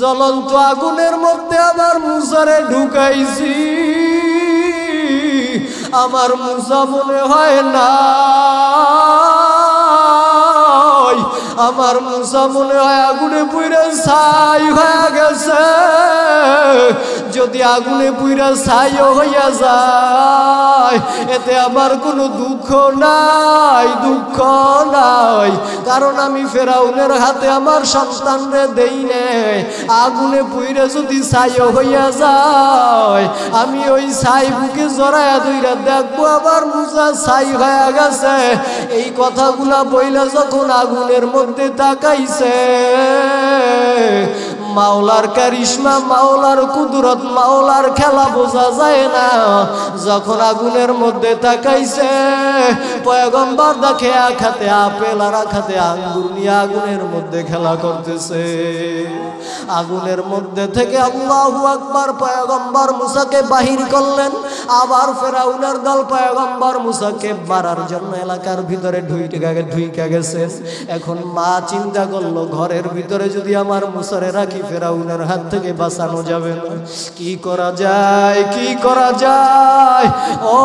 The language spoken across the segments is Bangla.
জ্বলন্ত আগুনের মধ্যে আমার মুসারে ঢুকাইছি, আমার মুসা মনে হয় না, আমার মুসা মনে হয় আগুনে পুইরা ছাই হয়ে গেছে। যদি আগুনে পুইরা ছাইও হইয়া যায় এতে আমার কোনো দুঃখ নাই, দুঃখ নাই, কারণ আমি ফেরাউনের হাতে আমার সন্তানরে দেই নাই। আগুনে পুইরা যদি ছাইও হইয়া যায় আমি ওই ছাই বুকে জড়ায়া ধইরা দেখবো আমার মুসা ছাই হয়ে গেছে। এই কথাগুলা বইলা যখন আগুনের মধ্যে তাকাইছে, মাওলার কারিশমা, মাওলার কুদরত, মাওলার খেলা বোঝা যায় না। যখন আগুনের মধ্যে তাকাইছে পয়গম্বর দেখে এক হাতে আপেল আর এক হাতে আঙ্গুর নিয়ে আগুনের মধ্যে খেলা করতেছে। আগুনের মধ্যে থেকে আল্লাহু আকবার, পয়গম্বর মুসাকে বাহির করলেন। আবার ফেরাউনের দল পয়গম্বর মুসাকে মারার জন্য এলাকার ভিতরে ঢুইকা গেছেন। এখন মা চিন্তা করলো ঘরের ভিতরে যদি আমার মুসারে রাখি ফেরাউনের হাত থেকে বাঁচানো যাবে না, কি করা যায়, কি করা যায়? ও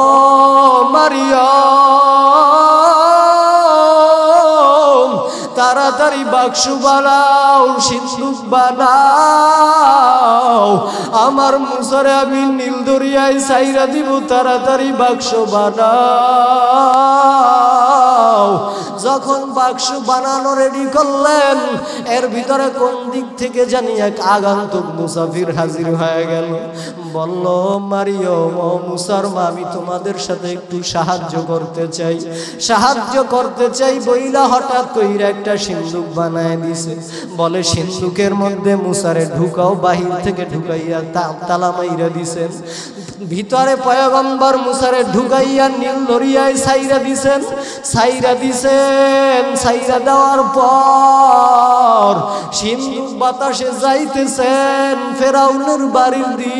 মারিয়াম, তাড়াতাড়ি বাক্স বানাও, সিন্দুক বানাও, আমার মুসারে আমি নীল দরিয়ায় ছাইরা দিব, তাড়াতাড়ি বাক্স বানাও। যখন বাক্স বানানো রেডি করলেন এর ভিতরে কোন দিক থেকে জানি এক আগন্তুক মুসাফির হাজির হয়ে গেল। বলল, মারিয়াম, ও মুসার মা, আমি তোমাদের সাথে একটু সাহায্য করতে চাই, সাহায্য করতে চাই বইলা হঠাৎ কইরা একটা সিন্দুক বানায় দিছে। বলে সিন্দুকের মধ্যে মুসারে ঢুকাও, বাহির থেকে ঢুকাইয়া তালা মাইরা দিছেন। ভিতরে পয়গম্বর মুসারে ঢুকাইয়া নীল দরিয়ায় ছাইরা দিছেন, ছাইরা দিছেন। ছাইরা দেওয়ার পর সিন্দুক বাতাসে যাইতেছেন ফেরাউনের বাড়ির দিক।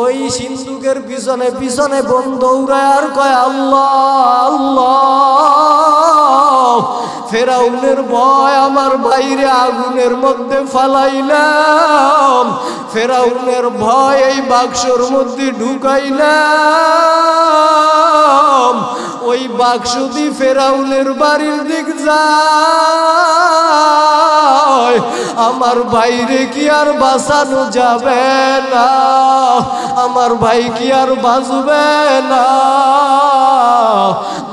ওই সিন্দুকের পিছনে পিছনে বোন দৌড়ায় আর কয় আল্লাহ আল্লাহ। ফেরাউনের ভয় আমার বাইরে আগুনের মধ্যে ফালাইলাম, ফেরাউনের ভয় এই বাক্সর মধ্যে ঢুকাইলাম। ওই বাক্স দিয়ে ফেরাউনের বাড়ির দিক যায়, আমার ভাইরে কি আর বাঁচানো যাবে না, আমার ভাই কি আর বাঁচবে না।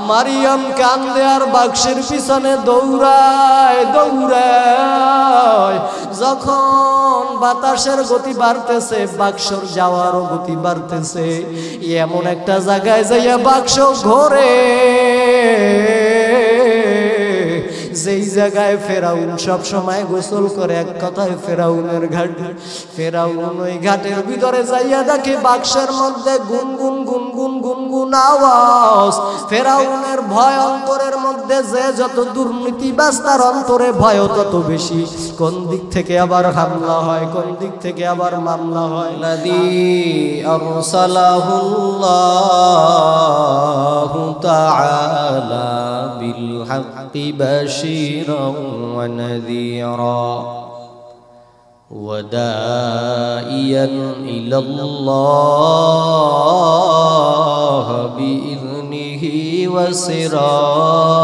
মারিয়াম কান্দে আর বাক্সের পিছনে দৌড়ায় দৌড়ায়। যখন বাতাসের গতি বাড়তেছে বাক্সর যাওয়ারও গতি বাড়তেছে, এমন একটা জায়গায় যাইয়া বাক্স ঘোরে যেই জায়গায় ফেরাউন সব সময় গোসল করে, এক কথায় ফেরাউনের ঘাট। ফেরাউন ওই ঘাটের ভিতরে যাইয়া দেখে বাক্সের মধ্যে গুনগুন গুনগুন গুনগুন আওয়াজ। ফেরাউনের ভয় অন্তরের মধ্যে, যে যত দুর্নীতিবাজ তার অন্তরে ভয় তত বেশি। কোন দিক থেকে আবার হামলা হয়, কোন দিক থেকে আবার মামলা হয়। লাযী আরসালাহুল্লাহু তাআলা বিল হাক্কি বাশীরা ওয়া নাযীরা وداعيا إلى الله بإذنه وسراجا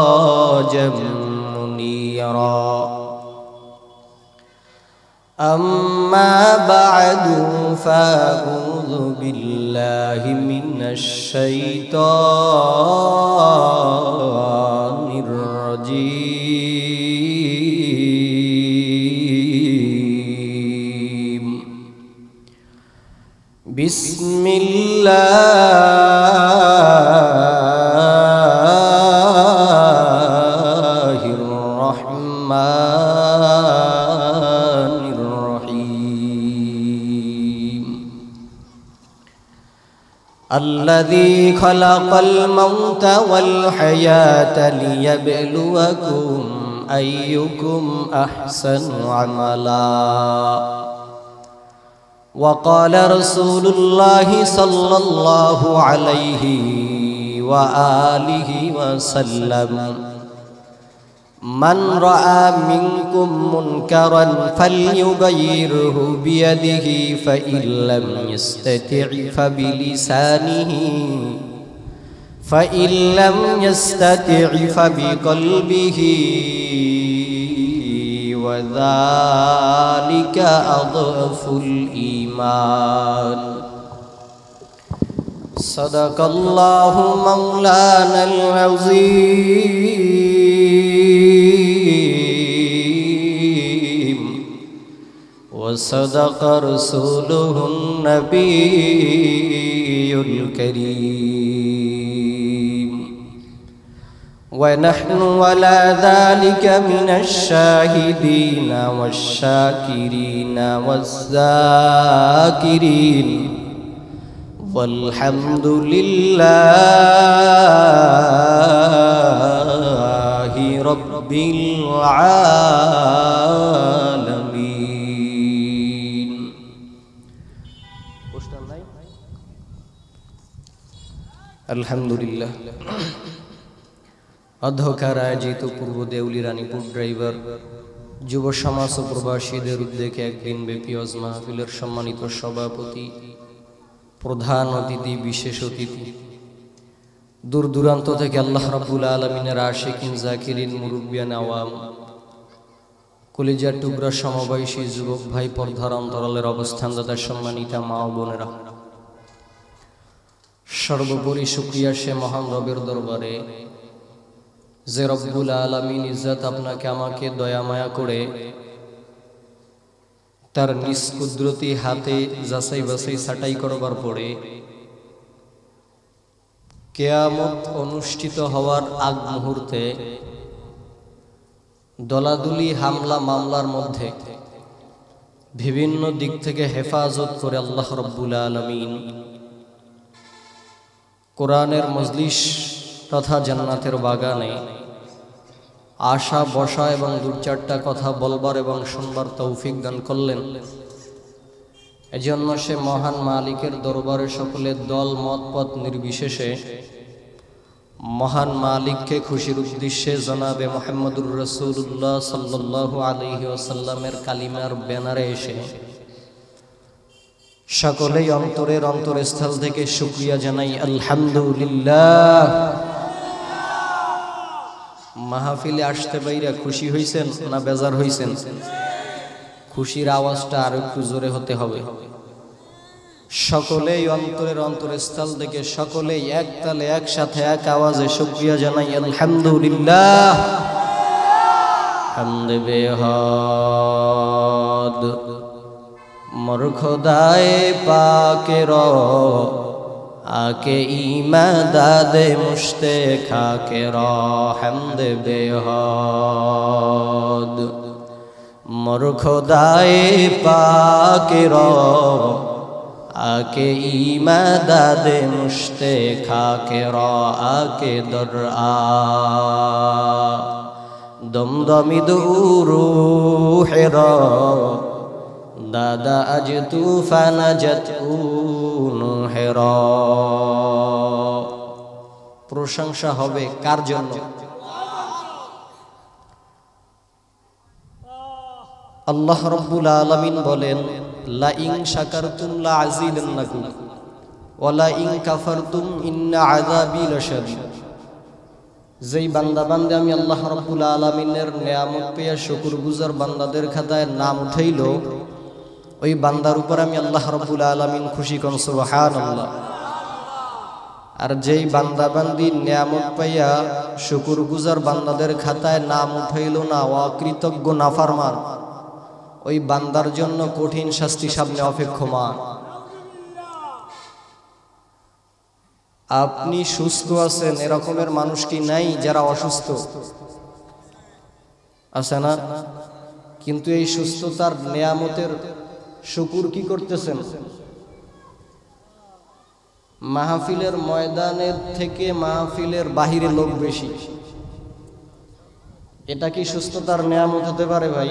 منيرا أما بعد فأعوذ بالله من الشيطان الرجيم بسم الله الرحمن الرحيم الذي خلق الموت والحياة ليبلوكم أيكم أحسن عملا وقال رسول الله صلى الله عليه وآله وسلم মান রাআ মিনকুম মুনকারান ফালইউগাইরহু বিয়াদিহি ফাইন লাম ইস্তাতি' ফাবিলিসানিহি ফাইন লাম ইস্তাতি' ফাবিকলবিহি ওয়া যালিকা আযফুল ঈমান। সাদাকাল্লাহু মাওলানাল আযীম ওয়া সাদাকা রাসূলুহুন নাবিয়্যুল কারীম ওয়া নাহনু আলা যালিকা মিনাশ শাহিদিনা ওয়াশ শাকিরিনা ওয়াজ যাকিরিন والحمد لله رب العالمين। আলহামদুলিল্লাহ। অধ্যকার আয়োজিত পূর্ব দেউলি রানীপুর ড্রাইভার যুব সমাজ ও প্রবাসীদের উদ্যোগে একদিন ব্যাপী ওয়াজ মাহফিলের সম্মানিত সভাপতি, প্রধান অতিথি, বিশেষ অতিথি, দূর দূরান্ত থেকে আল্লাহ রাব্বুল আলামিনের আশিকিন জাকিরিন মুরব্বিয়ান আওয়াম, কলিজার টুকরা সমবয়সী যুবক ভাই, পর্দার অন্তরালের অবস্থানদাতা সম্মানিতা মা ও বোনেরা, সর্বোপরি শুকরিয়া সে মহান রবের দরবারে যে রব্বুল আলামিন ইজ্জত আপনাকে আমাকে দয়া মায়া করে তার নিজ কুদরতি হাতে যাচাই বাছাই ছাঁটাই করবার পরে কিয়ামত অনুষ্ঠিত হওয়ার আগ মুহূর্তে দলাদলি হামলা মামলার মধ্যে বিভিন্ন দিক থেকে হেফাজত করে আল্লাহ রাব্বুল আলামিন কোরআনের মজলিস তথা জান্নাতের বাগানে আশা বসা এবং দু চারটা কথা বলবার এবং শুনবার তৌফিক দান করলেন। এজন্য সে মহান মালিকের দরবারে সকলের দল মত পথ নির্বিশেষে মহান মালিককে খুশির উদ্দেশ্যে জনাবে মুহাম্মদুর রাসূলুল্লাহ সাল্লাল্লাহু আলাইহি ওয়াসাল্লামের কালিমার ব্যানারে এসে সকলেই অন্তরের অন্তরস্থল থেকে শুকরিয়া জানাই আলহামদুলিল্লাহ। মাহফিলে আসতে বাইরা খুশি হইছেন না বেজার হইছেন? খুশির আওয়াজটা আর একটু জোরে হতে হবে। সকলেই অন্তরের অন্তরস্থল থেকে সকলেই এক তালে একসাথে এক আওয়াজে শুকরিয়া জানাই আলহামদুলিল্লাহ। হামদে বেহদ মোর খোদায়ে পাকের আকে ইমাদাদে মুশতে খাকে হামদে বেহদ মোর খোদায়ে পাকের আকে ইমাদাদে মুশতে খাকে আকে দর দমদমি দুরুহের দাদা আজ তুফান জত উনুহের। প্রশংসা হবে কার জন্য? আল্লাহ রাব্বুল আলামিন বলেন, লা ইন শাকারতুম লা আযীদান্নাকুম ওয়া লা ইন কাফারতুম ইন্না আযাবি লাশাদীদ। যেই বান্দা বান্দে আমি আল্লাহ রাব্বুল আলামিনের নিয়ামত পেয়ে শুকরগুজার বান্দাদের খাতায় নাম উঠাইল, ওই বান্দার উপর আমি আল্লাহ রাব্বুল আলামিন খুশি কোন সুবহানাল্লাহ। আর যেই বান্দা বান্দি নিয়ামত পাইয়া শুকরগুজার বান্দাদের খাতায় নাম উঠাইল না, অকৃতজ্ঞ নাফরমান, ওই বান্দার জন্য কঠিন শাস্তি সামনে অপেক্ষমান। আপনি সুস্থ আছেন, এরকমের মানুষ কি নাই যারা অসুস্থ? আছে না? কিন্তু এই সুস্থতার নিয়ামতের শুকর কি করতেছেন? মাহফিলের ময়দানের থেকে মাহফিলের বাহিরে লোক বেশি। এটা কি সুস্থতার নিয়ামত হতে পারে ভাই?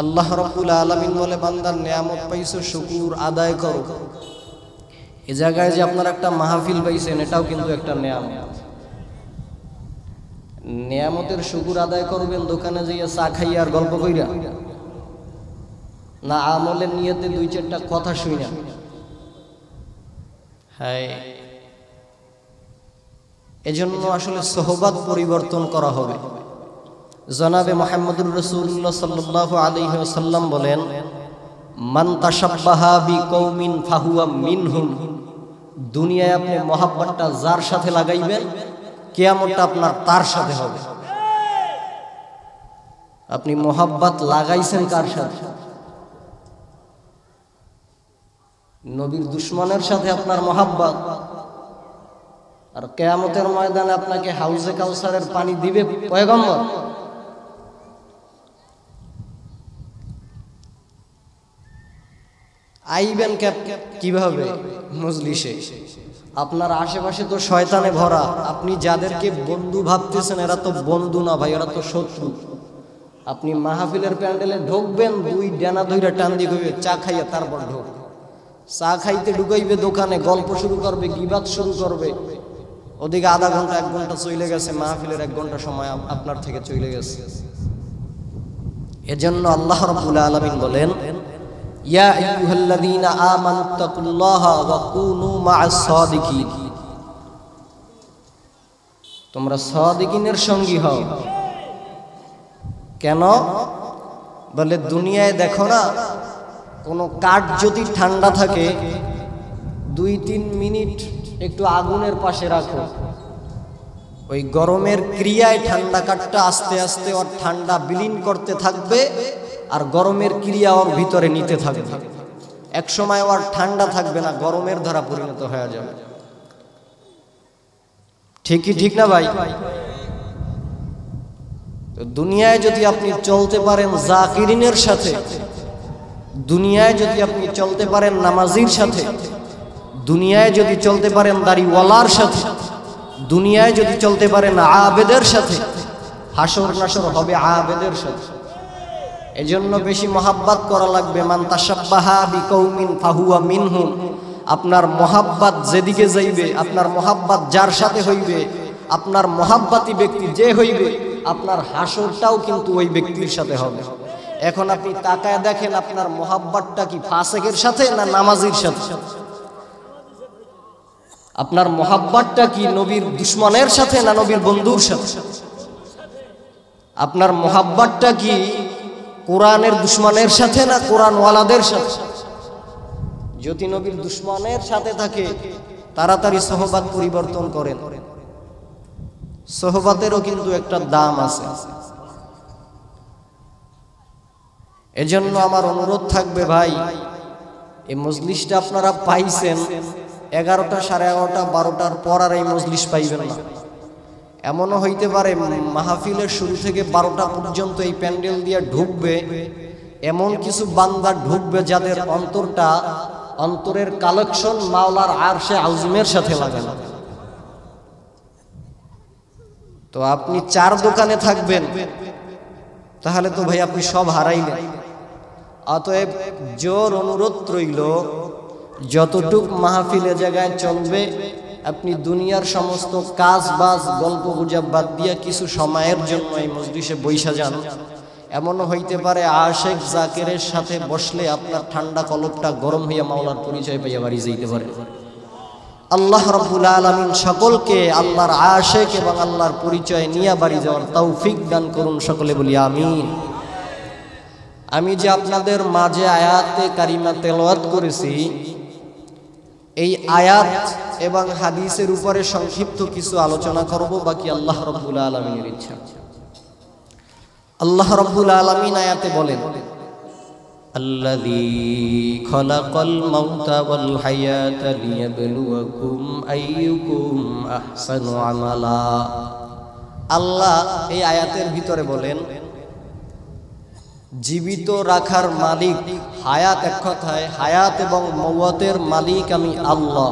আল্লাহ রাব্বুল আলামিন বলে, বান্দার নিয়ামত পাইছো, শুকর আদায় করো। এই জায়গায় যে আপনারা একটা মাহফিল পাইছেন, এটাও কিন্তু একটা নেয়ামত। নেয়ামতের শুকর আদায় করবেন দোকানে যাইয়া চা খাইয়া আর গল্প কইরা, না আমলের নিয়তে দুই চারটা কথা শুইনা? হ্যাঁ, এজন্য আসলে সোহবাত পরিবর্তন করা হবে। জনাবে মুহাম্মদুর রাসূলুল্লাহ সাল্লাল্লাহু আলাইহি ওয়াসাল্লাম বলেন, মান তাশাব্বাহা বিকৌমিন ফাহুয়া মিনহুম। দুনিয়ায় আপনি মহাব্বতটা যার সাথে লাগাইবেন, কিয়ামতটা আপনার তার সাথে হবে। আপনি মহাব্বত লাগাইছেন কার সাথে? নবীর দুশমনের সাথে আপনার মহাব্বত। আর কিয়ামতের ময়দানে আপনাকে হাউজে কাউসারের পানি দিবে পয়গম্বর। আইবেন কিভাবে? মজলিসে। আপনার আশেপাশে তো শয়তানে ভরা। আপনি যাদেরকে বন্ধু ভাবতেছেন এরা তো বন্ধু না ভাই, এরা তো শত্রু। আপনি মাহফিলের প্যান্ডেলে ঢুকবেন, দুই ডানা ধইরা টান দিয়ে কইবে চা খাইয়া তারপর ঢোক। চা খাইতে ঢুকাইবে দোকানে, গল্প শুরু করবে, গিবাত শুরু করবে। ওদিকে আধা ঘন্টা 1 ঘন্টা চলে গেছে, মাহফিলের 1 ঘন্টা সময় আপনার থেকে চলে গেছে। এজন্য আল্লাহ রাব্বুল আলামিন বলেন, ইয়া আইয়ুহাল্লাযীনা আমানুত্তাকুল্লাহা ওয়া কুনু মা'আস সাদিকিন। তোমরা সাদিকিনের সঙ্গী হও। কেন? বলে দুনিয়ায় দেখো না, কোনো কাঠ যদি ঠান্ডা থাকে 2-3 মিনিট একটু আগুনের পাশে রাখো, ওই গরমের ক্রিয়ায় ঠান্ডা কাঠটা আস্তে আস্তে ওর ঠান্ডা বিলীন করতে থাকবে, আর গরমের ক্রিয়া ওর ভিতরে নিতে থাকবে। এক সময় ওর ঠান্ডা থাকবে না, গরমের ধারা পরিণত হয়ে যাবে। ঠিকই ঠিক না ভাই? তো দুনিয়ায় যদি আপনি চলতে পারেন জাকিরিনের সাথে, দুনিয়ায় যদি আপনি চলতে পারেন নামাজির সাথে, দুনিয়ায় যদি চলতে পারেন দাড়িওয়ালার সাথে, দুনিয়ায় যদি চলতে পারেন আবেদের সাথে, হাসর নাসর হবে আবেদের সাথে। এজন্য বেশি মহাব্বত করা লাগবে। মান তাশাব্বাহা বিকৌমিন ফাহুয়া মিনহুম। আপনার মহাব্বত যেদিকে যাইবে, আপনার মহাব্বত যার সাথে হইবে, আপনার মহাব্বতী ব্যক্তি যে হইবে, আপনার হাসরটাও কিন্তু ওই ব্যক্তির সাথে হবে। এখন আপনি তাকায় দেখেন আপনার মহাব্বতটা কি ফাসেকের সাথে না নামাজির সাথে? আপনার মহাব্বতটা কি নবীর দুশমনের সাথে না নবীর বন্ধুর সাথে? আপনার মহাব্বতটা কি কোরআনের দুশমনের সাথে না কোরআনওয়ালাদের সাথে? যদি নবীর দুশমনের সাথে থাকে তাড়াতাড়ি সোহবাত পরিবর্তন করেন। সোহবাতেরও কিন্তু একটা দাম আছে। এজন্য আমার অনুরোধ থাকবে ভাই, এই মজলিসটা আপনারা পাইছেন 11টা, 11:30, 12টার পর আর এই মজলিস পাইবেন না। এমনও হইতে পারে মাহফিলের শুরু থেকে 12টা পর্যন্ত এই প্যান্ডেল দিয়ে ঢুকবে এমন কিছু বান্দা ঢুকবে যাদের অন্তরের কালেকশন মাওলার আরশে আযমের সাথে লাগানো। তো আপনি 4 দোকানে থাকবেন, তাহলে তো ভাই আপনি সব হারাইলেন। অতএব জোর অনুরোধ রইল, যতটুক মাহফিলে জায়গায় চলবে আপনি দুনিয়ার সমস্ত কাজ বাজ গল্প গুজব বাদ দিয়ে কিছু সময়ের জন্য এই মজলিসে বইসা যান। এমনও হইতে পারে আশেক জাকেরের সাথে বসলে আপনার ঠান্ডা কলবটা গরম হইয়া মাওলার পরিচয় পাইয়া বাড়ি যাইতে পারে। আল্লাহ রাব্বুল আলামিন সকলকে আল্লাহর আশেক এবং আল্লাহর পরিচয় নিয়ে বাড়ি যাওয়ার তৌফিক দান করুন। সকলে বলি আমিন। আমি যে আপনাদের মাঝে আয়াতে কারিমা তেলাওয়াত করেছি, এই আয়াত এবং হাদিসের উপরে সংক্ষিপ্ত কিছু আলোচনা করব, বাকি আল্লাহ রাব্বুল আলামিনের ইচ্ছা। আল্লাহ রাব্বুল আলামিন আয়াতে বলেন, আল্লাযী খালাকাল মাউতা ওয়াল হায়াতা লিয়াবলুয়াকুম আইয়ুকুম আহসানু আমালা। আল্লাহ এই আয়াতের ভিতরে বলেন, জীবিত রাখার মালিক, হায়াত এক কথায় হায়াত এবং মওয়াতের মালিক আমি আল্লাহ।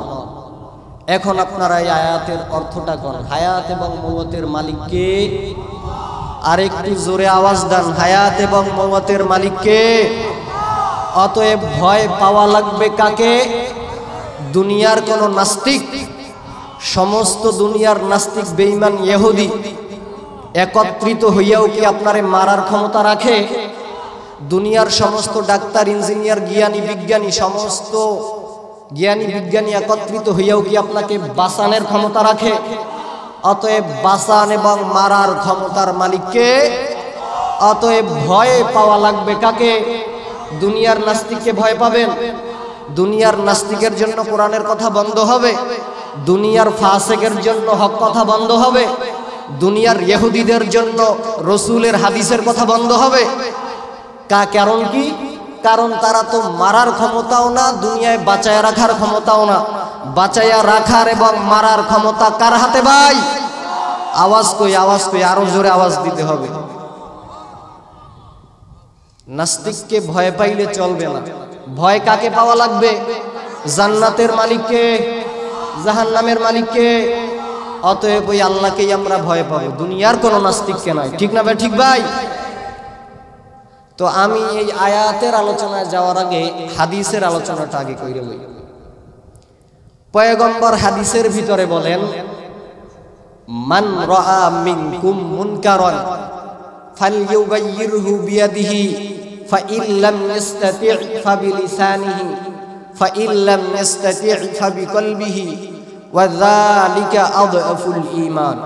এখন আপনারা এই আয়াতের অর্থটা কোন? হায়াত এবং মওয়াতের মালিক কে? আর একটু জোরে আওয়াজ দেন, হায়াত এবং মওয়াতের মালিক কে? অতএব ভয় পাওয়া লাগবে কাকে? দুনিয়ার কোন নাস্তিক, সমস্ত দুনিয়ার নাস্তিক বেঈমান ইহুদি একত্রিত হইয়াও কি আপনারে মারার ক্ষমতা রাখে? দুনিয়ার সমস্ত ডাক্তার, ইঞ্জিনিয়ার, জ্ঞানী, বিজ্ঞানী, সমস্ত জ্ঞানী বিজ্ঞানী একত্রিত হইয়াও কি আপনাকে বাঁচানোর ক্ষমতা রাখে? অতএব বাঁচান এবং মারার ক্ষমতার মালিককে। অতএব ভয় পাওয়া লাগবে কাকে? দুনিয়ার নাস্তিককে ভয় পাবেন? দুনিয়ার নাস্তিকের জন্য কোরআনের কথা বন্ধ হবে, দুনিয়ার ফাসিকের জন্য হক কথা বন্ধ হবে, দুনিয়ার ইহুদিদের জন্য রসুলের হাদিসের কথা বন্ধ হবে। কারণ কি? কারণ তারা তো মারার ক্ষমতাও না, দুনিয়ায় বাঁচায়া রাখার ক্ষমতাও না। বাঁচায়া রাখার এবং মারার ক্ষমতা কার হাতে ভাই? আওয়াজ কই, আওয়াজ কই, আরো জোরে আওয়াজ দিতে হবে। নাস্তিককে ভয় পাইলে চলবে না। ভয় কাকে পাওয়া লাগবে? জান্নাতের মালিককে, জাহান্নামের মালিককে। অতএব ওই আল্লাহকেই আমরা ভয় পাবো, দুনিয়ার কোন নাস্তিককে নয়। ঠিক না ভাই? ঠিক ভাই? তো আমি এই আয়াতের আলোচনায় যাওয়ার আগে হাদিসের আলোচনাটা আগে কইরে লই। পয়গম্বর হাদিসের ভিতরে বলেন, মান রাআ মিনকুম মুনকারান ফালইউগাইয়িরহু বিয়াদিহি ফাইন লাম ইসতাতি' ফাবিলিসানিহি ফাইন লাম ইসতাতি' ফাবিকলবিহি ওয়া যালিকা আদআফুল ঈমান।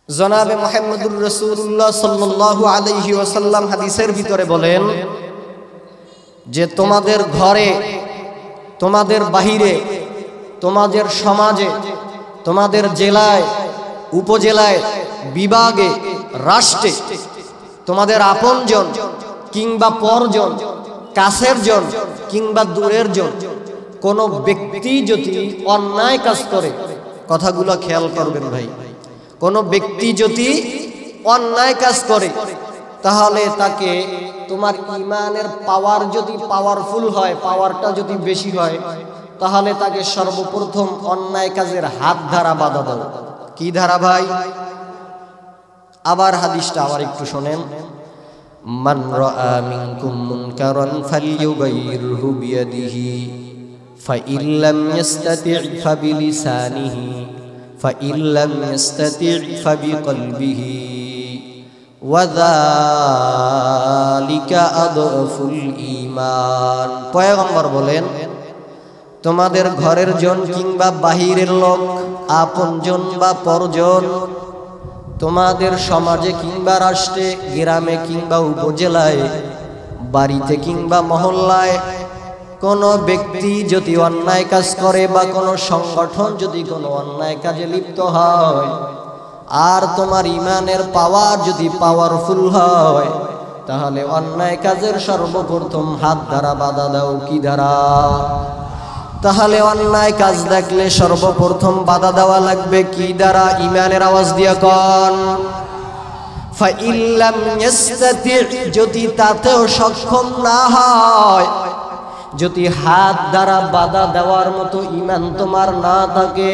জনাবে মুহাম্মদুর রাসূলুল্লাহ সাল্লাল্লাহু আলাইহি ওয়াসাল্লাম হাদিসের ভিতরে বলেন যে তোমাদের ঘরে, তোমাদের বাহিরে, তোমাদের সমাজে, তোমাদের জেলায়, উপজেলায়, বিভাগে, রাষ্ট্রে, তোমাদের আপনজন কিংবা পরজন, কাছের জন কিংবা দূরের জন, কোন ব্যক্তি যদি অন্যায় কাজ করে, কথাগুলো খেয়াল করবেন ভাই, কোন ব্যক্তি যদি অন্যায় কাজ করে, তাহলে তাকে তোমার ঈমানের পাওয়ার যদি পাওয়ারফুল হয়, পাওয়ারটা যদি বেশি হয়, তাহলে তাকে সর্বপ্রথম অন্যায় কাজের হাত ধারা বাধা দাও। কি ধারা ভাই? আবার হাদিসটা আবার একটু শোনেন। মান রাআ মিনকুম মুনকারান ফালইউগাইয়িরহু বিয়াদিহি ফাইন লাম ইসতাতি' ফাবিলিসানিহি ফাইন লাম ইসতাতি' ফাবিকলবিহি ওয়া যালিকা আদআফুল ঈমান। পয়গম্বর বলেন, তোমাদের ঘরের জন কিংবা বাহিরের লোক, আপনজন বা পরজন, তোমাদের সমাজে কিংবা রাষ্ট্রে, গ্রামে কিংবা উপজেলায়, বাড়িতে কিংবা মহল্লায় কোন ব্যক্তি যদি অন্যায় কাজ করে বা কোন সংগঠন যদি কোনো অন্যায় কাজে লিপ্ত হয়, আর তোমার ঈমানের পাওয়ার যদি পাওয়ারফুল হয়, তাহলে অন্যায় কাজের সর্বপ্রথম হাত দ্বারা বাধা দাও। কি দ্বারা? তাহলে অন্যায় কাজ দেখলে সর্বপ্রথম বাধা দেওয়া লাগবে কি দ্বারা? ঈমানের আওয়াজ দিয়ে কোন। ফাইন লাম ইসতাতি', যদি তাতেও সক্ষম না হয়, যদি হাত দ্বারা বাধা দেওয়ার মতো ঈমান তোমার না থাকে,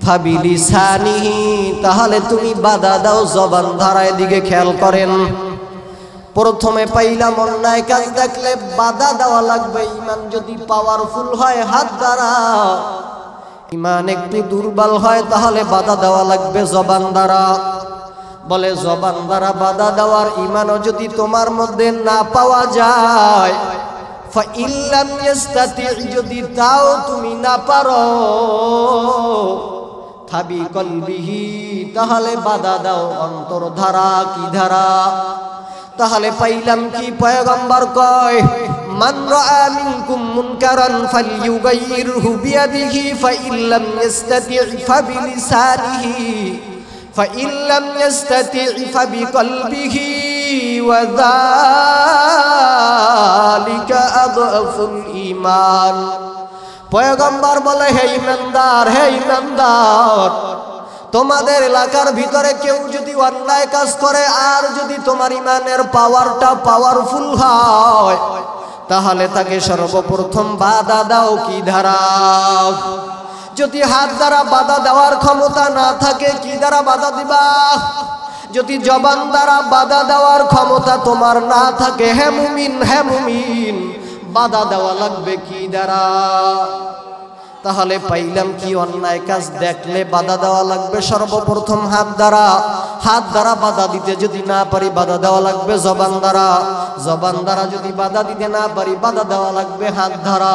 ফাবিলিসানিহি, তাহলে তুমি বাধা দাও জবান ধারায়। দিকে খেয়াল করেন, প্রথমে পাইলাম অন্যায় কাজ দেখলে বাধা দেওয়া লাগবে। ঈমান যদি পাওয়ারফুল হয় হাত দ্বারা, ঈমান একটু দুর্বল হয় তাহলে বাধা দেওয়া লাগবে জবান দ্বারা। বলে জবান দ্বারা বাধা দেওয়ার ঈমানও যদি তোমার মধ্যে না পাওয়া যায়, ফাইন লাম ইসতাতি', যদি তাও তুমি না পারো, ফাবিকলবিহি, তাহলে বাধা দাও অন্তর ধারা। কি ধারা? তাহলে পাইলাম কি? পয়গম্বর কয়, মান রাআ মিনকুম মুনকারান ফালইউগাইয়িরহু বিয়াদিহি ফাইন লাম ইসতাতি' ফাবিলিসানিহি ফাইন লাম ইসতাতি' ফাবিকলবিহি ওয়া যালিকা আদআফুল ঈমান। পয়গম্বর বলে, হে ঈমানদার, হে ঈমানদার, তোমাদের এলাকার ভিতরে কেউ যদি অন্যায় কাজ করে আর যদি তোমার ঈমানের পাওয়ারটা পাওয়ারফুল হয়, তাহলে তাকে সর্বপ্রথম বাধা দাও। কি ধারা? যদি হাত দ্বারা বাধা দেওয়ার ক্ষমতা না থাকে, কি দ্বারা বাধা দিবা? যদি জবান দ্বারা বাধা দেওয়ার ক্ষমতা তোমার না থাকে, হে মুমিন বাধা দেওয়া লাগবে কি দ্বারা? তাহলে পাইলাম কি? অন্যায় কাজ দেখলে বাধা দেওয়া লাগবে সর্বপ্রথম হাত দ্বারা। হাত দ্বারা বাধা দিতে যদি না পারি, বাধা দেওয়া লাগবে জবান দ্বারা। জবান দ্বারা যদি বাধা দিতে না পারি, বাধা দেওয়া লাগবে হাত দ্বারা।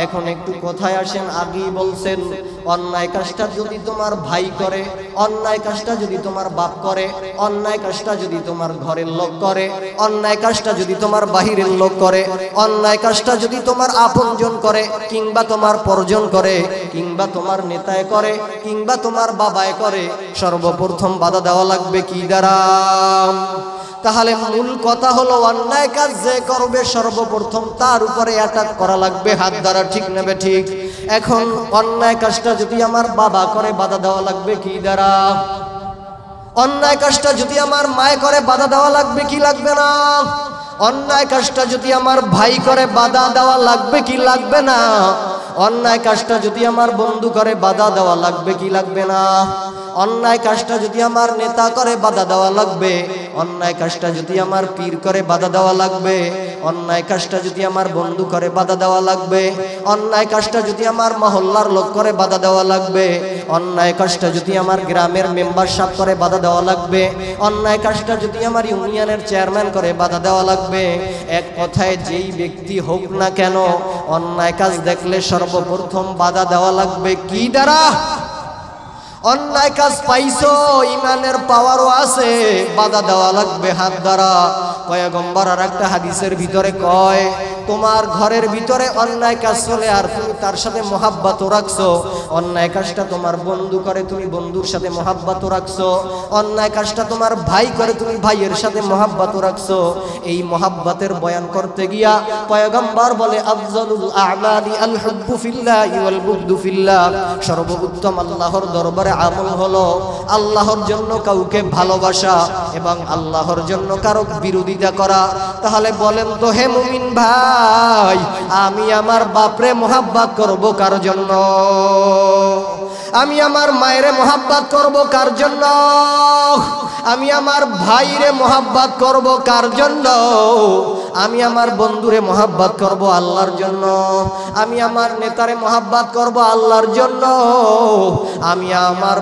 এখন একটু কথায় আসেন, আগেই বলছেন অন্যায় কাজটা যদি তোমার ভাই করে, অন্যায় কাজটা যদি তোমার বাপ করে, অন্যায় কাজটা যদি তোমার ঘরের লোক করে, অন্যায় কাজটা যদি তোমার বাহিরের লোক করে, অন্যায় কাজটা যদি তোমার আপনজন করে, কিংবা তোমার পরজন করে, কিংবা তোমার নেতায় করে, কিংবা তোমার বাবায় করে, সর্বপ্রথম বাধা দেওয়া লাগবে কি দ্বারা? তাহলে মূল কথা হলো অন্যায় কাজ যে করবে সর্বপ্রথম তার উপরে অ্যাটাক করা লাগবে হাত দ্বারা। ঠিক নেবে ঠিক? এখন অন্যায় কাজটা যদি আমার বাবা করে, বাধা দেওয়া লাগবে কি দ্বারা? অন্যায় কাজটা যদি আমার মায় করে, বাধা দেওয়া লাগবে কি লাগবে না? অন্যায় কাজটা যদি আমার ভাই করে, বাধা দেওয়া লাগবে কি লাগবে না? অন্যায় কাজটা যদি আমার বন্ধু করে, বাধা দেওয়া লাগবে কি লাগবে না? অন্যায় কাজটা যদি আমার নেতা করে, বাধা দেওয়া লাগবে। অন্যায় কাজটা যদি আমার পীর করে, বাধা দেওয়া লাগবে। অন্যায় কাজটা যদি আমার বন্ধু করে, বাধা দেওয়া লাগবে। অন্যায় কাজটা যদি আমার মহল্লার লোক করে, বাধা দেওয়া লাগবে। অন্যায় কাজটা যদি আমার গ্রামের মেম্বার সাহেব করে, বাধা দেওয়া লাগবে। অন্যায় কাজটা যদি আমার ইউনিয়নের চেয়ারম্যান করে, বাধা দেওয়া লাগবে। এক কথায় যেই ব্যক্তি হোক না কেন, অন্যায় কাজ দেখলে সর্বপ্রথম বাধা দেওয়া লাগবে কি দ্বারা? অন্যায় কাজ পাইছো, ইমানের পাওয়ারও আছে, বাধা দেওয়া লাগবে হাত দ্বারা। পয়গম্বর আর একটা হাদিসের ভিতরে কয়, তোমার ঘরের ভিতরে অন্যায় কাজ চলে আর তুমি তার সাথে মহাব্বতও রাখছো। অন্যায় কাজটা তোমার বন্ধু করে, তুমি বন্ধুর সাথে মহাব্বতও রাখছো। অন্যায় কাজটা তোমার ভাই করে, তুমি ভাইয়ের সাথে মহাব্বতও রাখছো। এই মহাব্বতের বয়ান করতে গিয়া পয়গম্বর বলে, আফজালুল আ'মালি আল হুব্বু ফিল্লাহি ওয়াল বুগদু ফিল্লাহ। সর্বোত্তম আল্লাহর দরবারে আমল হলো আল্লাহর জন্য কাউকে ভালোবাসা এবং আল্লাহর জন্য কারো বিরোধিতা করা। তাহলে বলেন তো হে মুমিন ভাই, আমি আমার বাপরে মোহাব্বত করব কার জন্য? আমি আমার মায়েরে মোহাব্বত করব কার জন্য? আমি আমার ভাইরে মোহাব্বত করব কার জন্য? আমি আমার বন্ধুরে মোহাব্বত করব আল্লাহর জন্য। আমি আমার নেতারে মোহাব্বত করব আল্লাহর জন্য। আমি আমার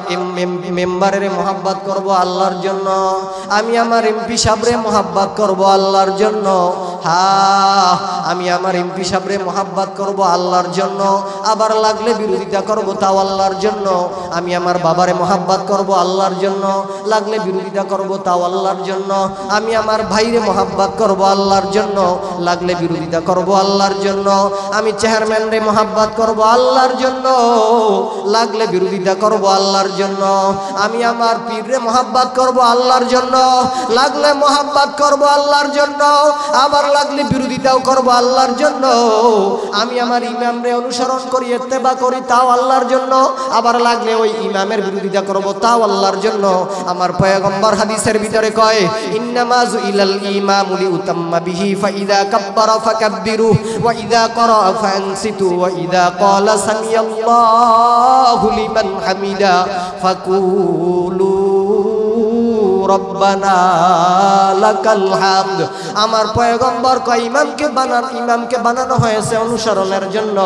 মেম্বারের মোহাব্বত করব আল্লাহর জন্য। আমি আমার এমপি সাহেবরে মোহাব্বত করব আল্লাহর জন্য। হ্যাঁ, আমি আমার এমপি সাহেবরে মোহাব্বত করব আল্লাহর জন্য। আবার লাগলে বিরোধিতা করব তাও আল্লাহর জন্য। আমি আমার বাবারে মোহাব্বত করব আল্লাহর জন্য, লাগলে বিরোধিতা করব তাও আল্লাহর জন্য। আমি আমার ভাইরে মোহাব্বত করব আল্লাহর জন্য, লাগলে বিরোধিতা করব আল্লাহর জন্য। আমি চেয়ারম্যানরে মোহাব্বত করব আল্লাহর জন্য, লাগলে বিরোধিতা করব আল্লাহর জন্য। আমি আমার পীররে মোহাব্বত করব আল্লাহর জন্য, লাগলে মোহাব্বত করব আল্লাহর জন্য, আবার লাগলে বিরোধিতাও করব আল্লাহর জন্য। আমি আমার ইমামরে অনুসরণ করি, ইত্তেবা করি তাও আল্লাহর জন্য, আবার লাগলে ওই ইমামের বিরোধিতা করব তাও আল্লাহর জন্য। আমার পয়গম্বর হাদিসের ভিতরে কয়, ইন্নামা জুইলাল ইমামু লিউতাম্মা বিহি ফাইদা কাব্বারা ফাকাব্বিরু ওয়া ইযা ক্বারা ফানসিতু ওয়া ইযা ক্বালা সামিয়াল্লাহু লিমান হামিদা ফাকুলু রব্বানা লাকাল হামদ। আমার পয়গম্বর কয়, ইমামকে বানানো হয়েছে অনুসরণের জন্য।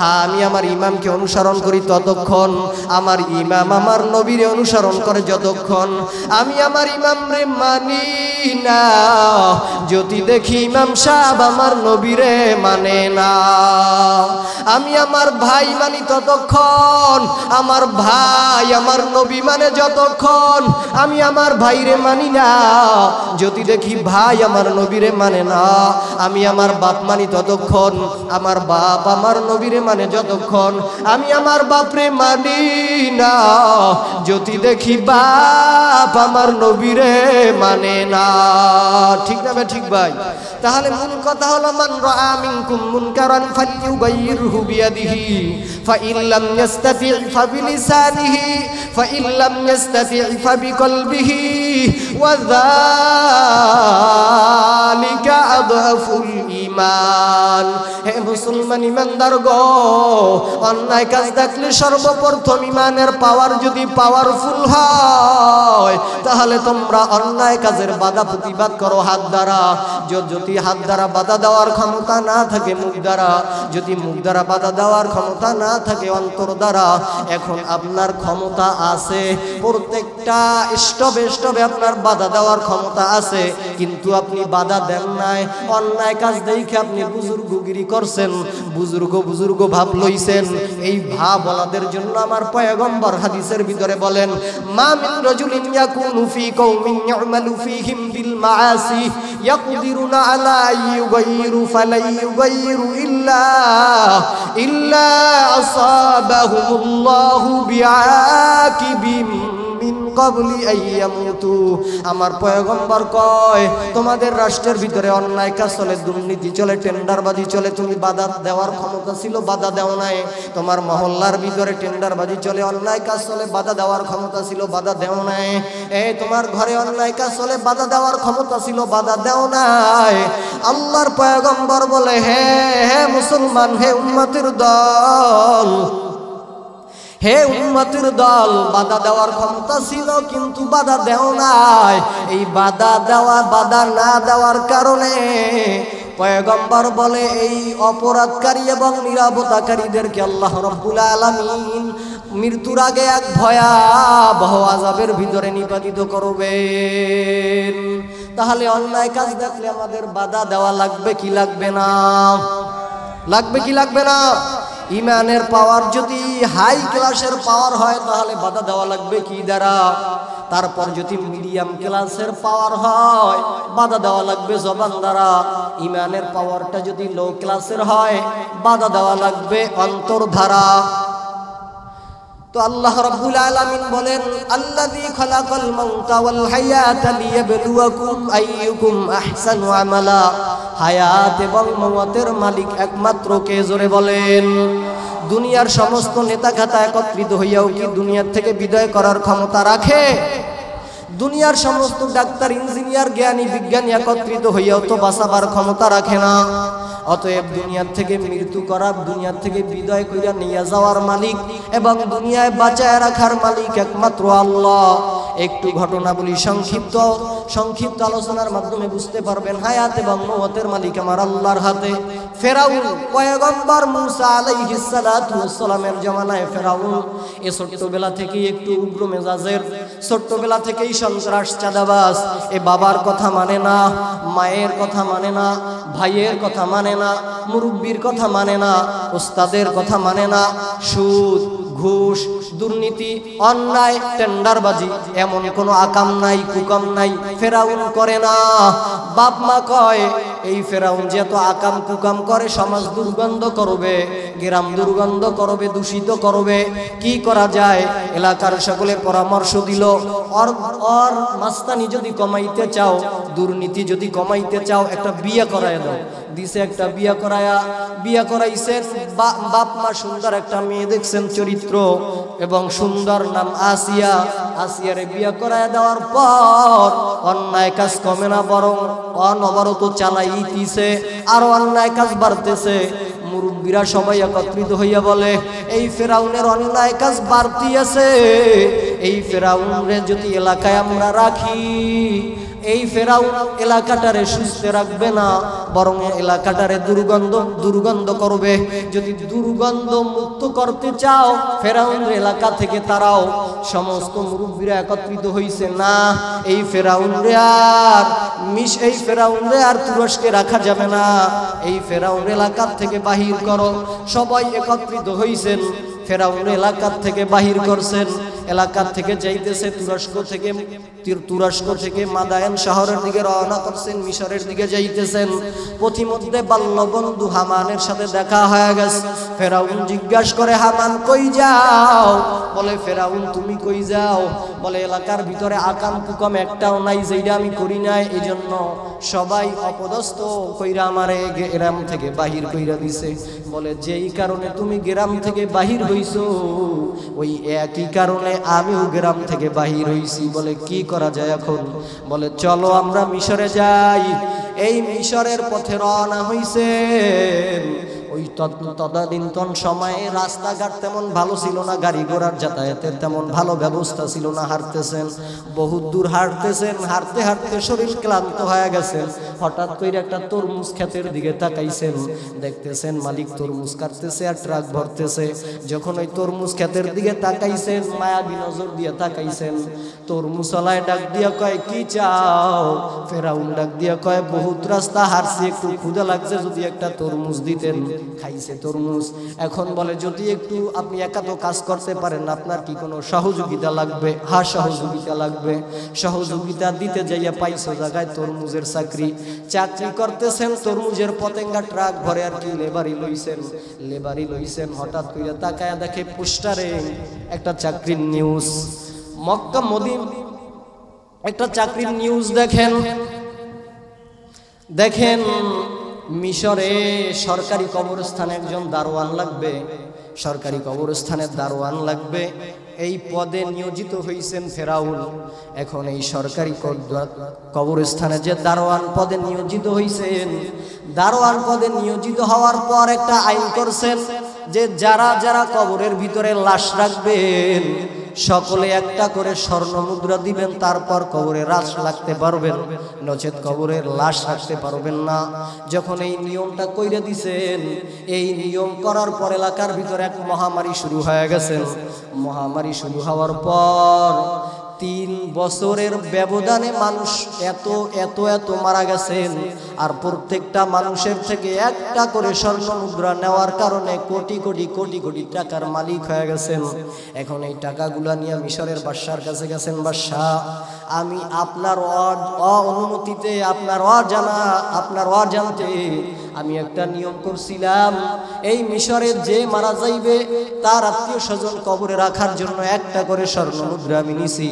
হ্যাঁ, আমি আমার ইমামকে অনুসরণ করি ততক্ষণ, আমার ইমাম আমার নবীরে অনুসরণ করে যতক্ষণ। আমি আমার ইমামরে মানি না যদি দেখি ইমাম সাহেব আমার নবীরে মানে না। আমি আমার ভাই মানি ততক্ষণ, আমার ভাই আমার নবী মানে যতক্ষণ। আমি আমার ভাইরে মানি না যদি দেখি ভাই আমার নবীরে মানে না। আমি আমার বাপ মানি ততক্ষণ, আমার বাপ আমার নবীরে মানে যতক্ষণ। আমি আমার বাপরে মানি না যদি দেখি বাপ আমার নবীরে মানে না। ঠিক না ভাই? ঠিক ভাই? তাহলে মূল কথা হলো, মান রাআ মিনকুম মুনকারান ফালিয়ুগাইয়িরহু বিয়াদিহি ফাইন লাম ইস্তাতি' ফাবিলিসানিহি ফাইন লাম ইস্তাতি' ফাবিকলবিহি ওয়া যালিকা আদহাফুল ঈমান। ঈমান। হে মুসলমান ঈমানদার গো, অন্যায় কাজ দেখলে সর্বপ্রথম ঈমানের পাওয়ার যদি পাওয়ারফুল হয় তাহলে তোমরা অন্যায় কাজের বাধা প্রতিবাদ করো হাত দ্বারা। যদি হাত দ্বারা বাধা দেওয়ার ক্ষমতা না থাকে মুখ দ্বারা, যদি মুখ দ্বারা বাধা দেওয়ার ক্ষমতা না থাকে অন্তর দ্বারা। এখন আপনার ক্ষমতা আছে, প্রত্যেকটা স্টপে স্টপে আপনার বাধা দেওয়ার ক্ষমতা আছে, কিন্তু আপনি বাধা দেন নাই। অন্যায় কাজ দেখে আপনি বুজুর্গগিরি করছেন, বুজুর্গ ভাব লইছেন। এই ভাব বলাদের জন্য আমার পয়গম্বর হাদিসের ভিতরে বলেন, মা মিন রাজুলিন ইয়াকুনু ফি কওমিন ইয়ামালু ফীহিম বিল মাআসি ইয়াকদিরুনা আলা আইয়ুগাইরু ফালাই ইউগাইরু ইল্লা আসাবাহুমুল্লাহু বিআকিবিম মিন ক্বাবলি আইয়ামুতু। আমার পয়গম্বর কয়, তোমাদের রাষ্ট্রের ভিতরে অন্যায় কাজ চলে, দুর্নীতি চলে, টেন্ডারবাজি চলে, তুমি বাধা দেওয়ার ক্ষমতা ছিল, বাধা দেও নাই। তোমার মহল্লার ভিতরে টেন্ডারবাজি চলে, অন্যায় কাজ চলে, বাধা দেওয়ার ক্ষমতা ছিল, বাধা দেও নাই। তোমার ঘরে অন্যায় কাজ চলে, বাধা দেওয়ার ক্ষমতা ছিল, বাধা দেও নাই। আল্লাহর পয়গম্বর বলে, হে মুসলমান, হে উম্মতের দল, হে উম্মতের দল, বাধা দেওয়ার ক্ষমতা ছিল কিন্তু বাধা দেও নাই। এই বাধা না দেওয়ার কারণে পয়গম্বর বলে এই অপরাধকারী এবং নিরাপত্তাকারীদেরকে আল্লাহ রাব্বুল আলামিন মৃত্যুর আগে এক ভয়াবহ আযাবের ভিতরে নিপাতিত করবেন। তাহলে অন্যায় কাজ দেখলে আমাদের বাধা দেওয়া লাগবে কি লাগবে না? লাগবে কি লাগবে না? ইমানের পাওয়ার যদি হাই ক্লাসের পাওয়ার হয় তাহলে বাধা দেওয়া লাগবে কি দ্বারা? তারপর যদি মিডিয়াম ক্লাসের পাওয়ার হয় বাধা দেওয়া লাগবে জবান দ্বারা। ইমানের পাওয়ারটা যদি লো ক্লাসের হয় বাধা দেওয়া লাগবে অন্তর দ্বারা। তো আল্লাহ রাব্বুল আলামিন বলেন, আল্লাযী খালাকাল মাউতা ওয়াল হায়াতা লিয়াবলুয়াকুম আইয়ুকুম আহসানু আমালা। হায়াত এবং মওতের মালিক একমাত্র কে? জোরে বলেন। দুনিয়ার সমস্ত নেতা খাতা একত্রিত হইয়াও কি দুনিয়ার থেকে বিদায় করার ক্ষমতা রাখে? দুনিয়ার সমস্ত ডাক্তার, ইঞ্জিনিয়ার, জ্ঞানী, বিজ্ঞানী একত্রিত হইয়াও তো বাঁচাবার ক্ষমতা রাখে না। অতএব দুনিয়ার থেকে মৃত্যু করা, দুনিয়ার থেকে বিদায় কইরা নিয়ে যাওয়ার মালিক এবং দুনিয়ায় বাঁচায় রাখার মালিক একমাত্র আল্লাহ। একটু ঘটনা বলি, সংক্ষিপ্ত আলোচনার মাধ্যমে বুঝতে পারবেন। হায়াত এবং মওতের মালিক আমার আল্লাহর হাতে। ফেরাউন, পয়গম্বর মূসা আলাইহিস সালাতু ওয়াস সালামের জামানায় ফেরাউন এ ছোট্টবেলা থেকেই একটু উগ্র মেজাজের, ছোট্টবেলা থেকেই সন্ত্রাস, চাঁদাবাজ। এ বাবার কথা মানে না, মায়ের কথা মানে না, ভাইয়ের কথা মানে না, মুরব্বির কথা মানে না, ওস্তাদের কথা মানে না। সুদ, ঘুষ, দুর্নীতি, অন্যায়, টেন্ডারবাজি, এমন কোনো আকাম নাই, কুকাম নাই ফেরাউন করে না। বাপ মা কয়, এই ফেরাউন যে এত আকাম কুকাম করে সমাজ দুর্গন্ধ করবে, গ্রাম দুর্গন্ধ করবে, দূষিত করবে, কি করা যায়? এলাকার সকলে পরামর্শ দিল, ওর মাস্তানি যদি কমাইতে চাও, দুর্নীতি যদি কমাইতে চাও, একটা বিয়ে করায় দাও। দিছে একটা বিয়া করাইছেন। বাপ মা সুন্দর একটা মেয়ে দেখছেন, চরিত্র এবং সুন্দর, নাম আসিয়া। আসিয়ারে বিয়া করায় দেওয়ার পর অন্যায় কাজ কমে না, বরং অনবরত চালাইতেছে, আর অন্যায় কাজ বাড়তেছে। মুরব্বীরা সবাই একত্রিত হইয়া বলে, এই ফেরাউনের অন্যায় কাজ বাড়তি আছে, এই ফেরাউনরে যদি এলাকায় আমরা রাখি, এই ফেরাউন এলাকাটারে সুস্থ রাখবে না, বরং এলাকাটারে দুর্গন্ধ করবে। যদি দুর্গন্ধ মুক্ত করতে চাও, ফেরাউন এলাকা থেকে তারাও। সমস্ত মুরব্বীরা একত্রিত হইছে, না এই ফেরাউনরে আর তুরস্কে রাখা যাবে না, এই ফেরাউন এলাকা থেকে বাহির করো। সবাই একত্রিত হইছেন, ফেরাউন এলাকার থেকে বাহির করছেন। এলাকার থেকে যাইতেছে তুরস্ক থেকে মাদায়ান শহরের দিকে রওনা করছেন, মিশরের দিকে যাইতেছেন। পথিমধ্যে বাল্যবন্ধু হামানের সাথে দেখা হয়ে গেছে। ফেরাউন জিজ্ঞাসা করে, হামান কই যাও? বলে, ফেরাউন তুমি কই যাও? বলে, এলাকার ভিতরে আকাম কুকাম একটাও নাই যেটা আমি করি নাই, এজন্য সবাই অপদস্থ কইরা আমারে গ্রাম থেকে বাহির কইরা দিছে। বলে, যেই কারণে তুমি গ্রাম থেকে বাহির হইছো, ওই একই কারণে আমিও গ্রাম থেকে বাহির হইছি। বলে, কি করা যায় এখন? বলে, চলো আমরা মিশরে যাই। এই মিশরের পথে রওনা হইছেন। ওই তদানীন্তন সময়ে রাস্তাঘাট তেমন ভালো ছিল না, গাড়ি ঘোড়ার যাতায়াতের তেমন ভালো ব্যবস্থা ছিল না। হাঁটতেছেন, বহুত দূর হাঁটতেছেন, হাঁটতে হাঁটতে শরীর ক্লান্ত হয়ে গেছেন। হঠাৎ করে একটা তরমুজ ক্ষেতের দিকে তাকাইছেন, দেখতেছেন মালিক তরমুজ কাটতেছে আর ট্রাক ভরতেছে। যখন ওই তরমুজ ক্ষেতের দিকে তাকাইছেন, মায়াবী নজর দিয়ে তাকাইছেন, তরমুজওয়ালায় ডাক দিয়া কয়, কি চাও? ফেরাউন ডাক দিয়া কয়, বহুত রাস্তা হাঁটছি, একটু ক্ষুধা লাগছে, যদি একটা তরমুজ দিতেন। খাইছে তরমুজ। এখন বলে, যদি একটু আপনি একা তো কাজ করতে পারেন, আপনার কি কোনো সহযোগিতা লাগবে? হ্যাঁ, সহযোগিতা লাগবে। সহযোগিতা দিতে যাইয়া পাইছো জায়গায় তরমুজের চাকরি করতেছেন, তরমুজের পতেঙ্গা ট্রাক ভরে আর কি লেবারি লইছেন। হঠাৎ করে তাকায়া দেখে পোস্টারে একটা চাকরির নিউজ, মক্কা মদিনা একটা চাকরির নিউজ। দেখেন মিশরে সরকারি কবরস্থানে একজন দারোয়ান লাগবে, সরকারি কবরস্থানের দারোয়ান লাগবে। এই পদে নিয়োজিত হয়েছেন ফেরাউন। এখন এই সরকারি কবরস্থানে যে দারোয়ান পদে নিয়োজিত হয়েছেন, দারোয়ান পদে নিয়োজিত হওয়ার পর একটা আইন করছেন যে যারা যারা কবরের ভিতরে লাশ রাখবেন সকলে একটা করে স্বর্ণ মুদ্রা দিবেন, তারপর কবরে লাশ রাখতে পারবেন, নচেত কবরের লাশ রাখতে পারবেন না। যখন এই নিয়মটা কইরে দিছেন, এই নিয়ম করার পর এলাকার ভিতরে এক মহামারী শুরু হয়ে গেছে। মহামারী শুরু হওয়ার পর 3 বছরের ব্যবধানে মানুষ এত এত এত মারা গেছেন। আর প্রত্যেকটা মানুষের থেকে একটা করে স্বর্ণ মুদ্রা নেওয়ার কারণে কোটি কোটি কোটি কোটি টাকার মালিক হয়ে গেছেন। এখন এই টাকাগুলা নিয়ে মিশরের বাদশার কাছে গেছেন, বাদশা আমি আপনার অনুমতিতে, আপনার অজান্তে আমি একটা নিয়ম করছিলাম, এই মিশরে যে মারা যাইবে তার আত্মীয় স্বজন কবরে রাখার জন্য একটা করে স্বর্ণ মুদ্রা আমি নিছি।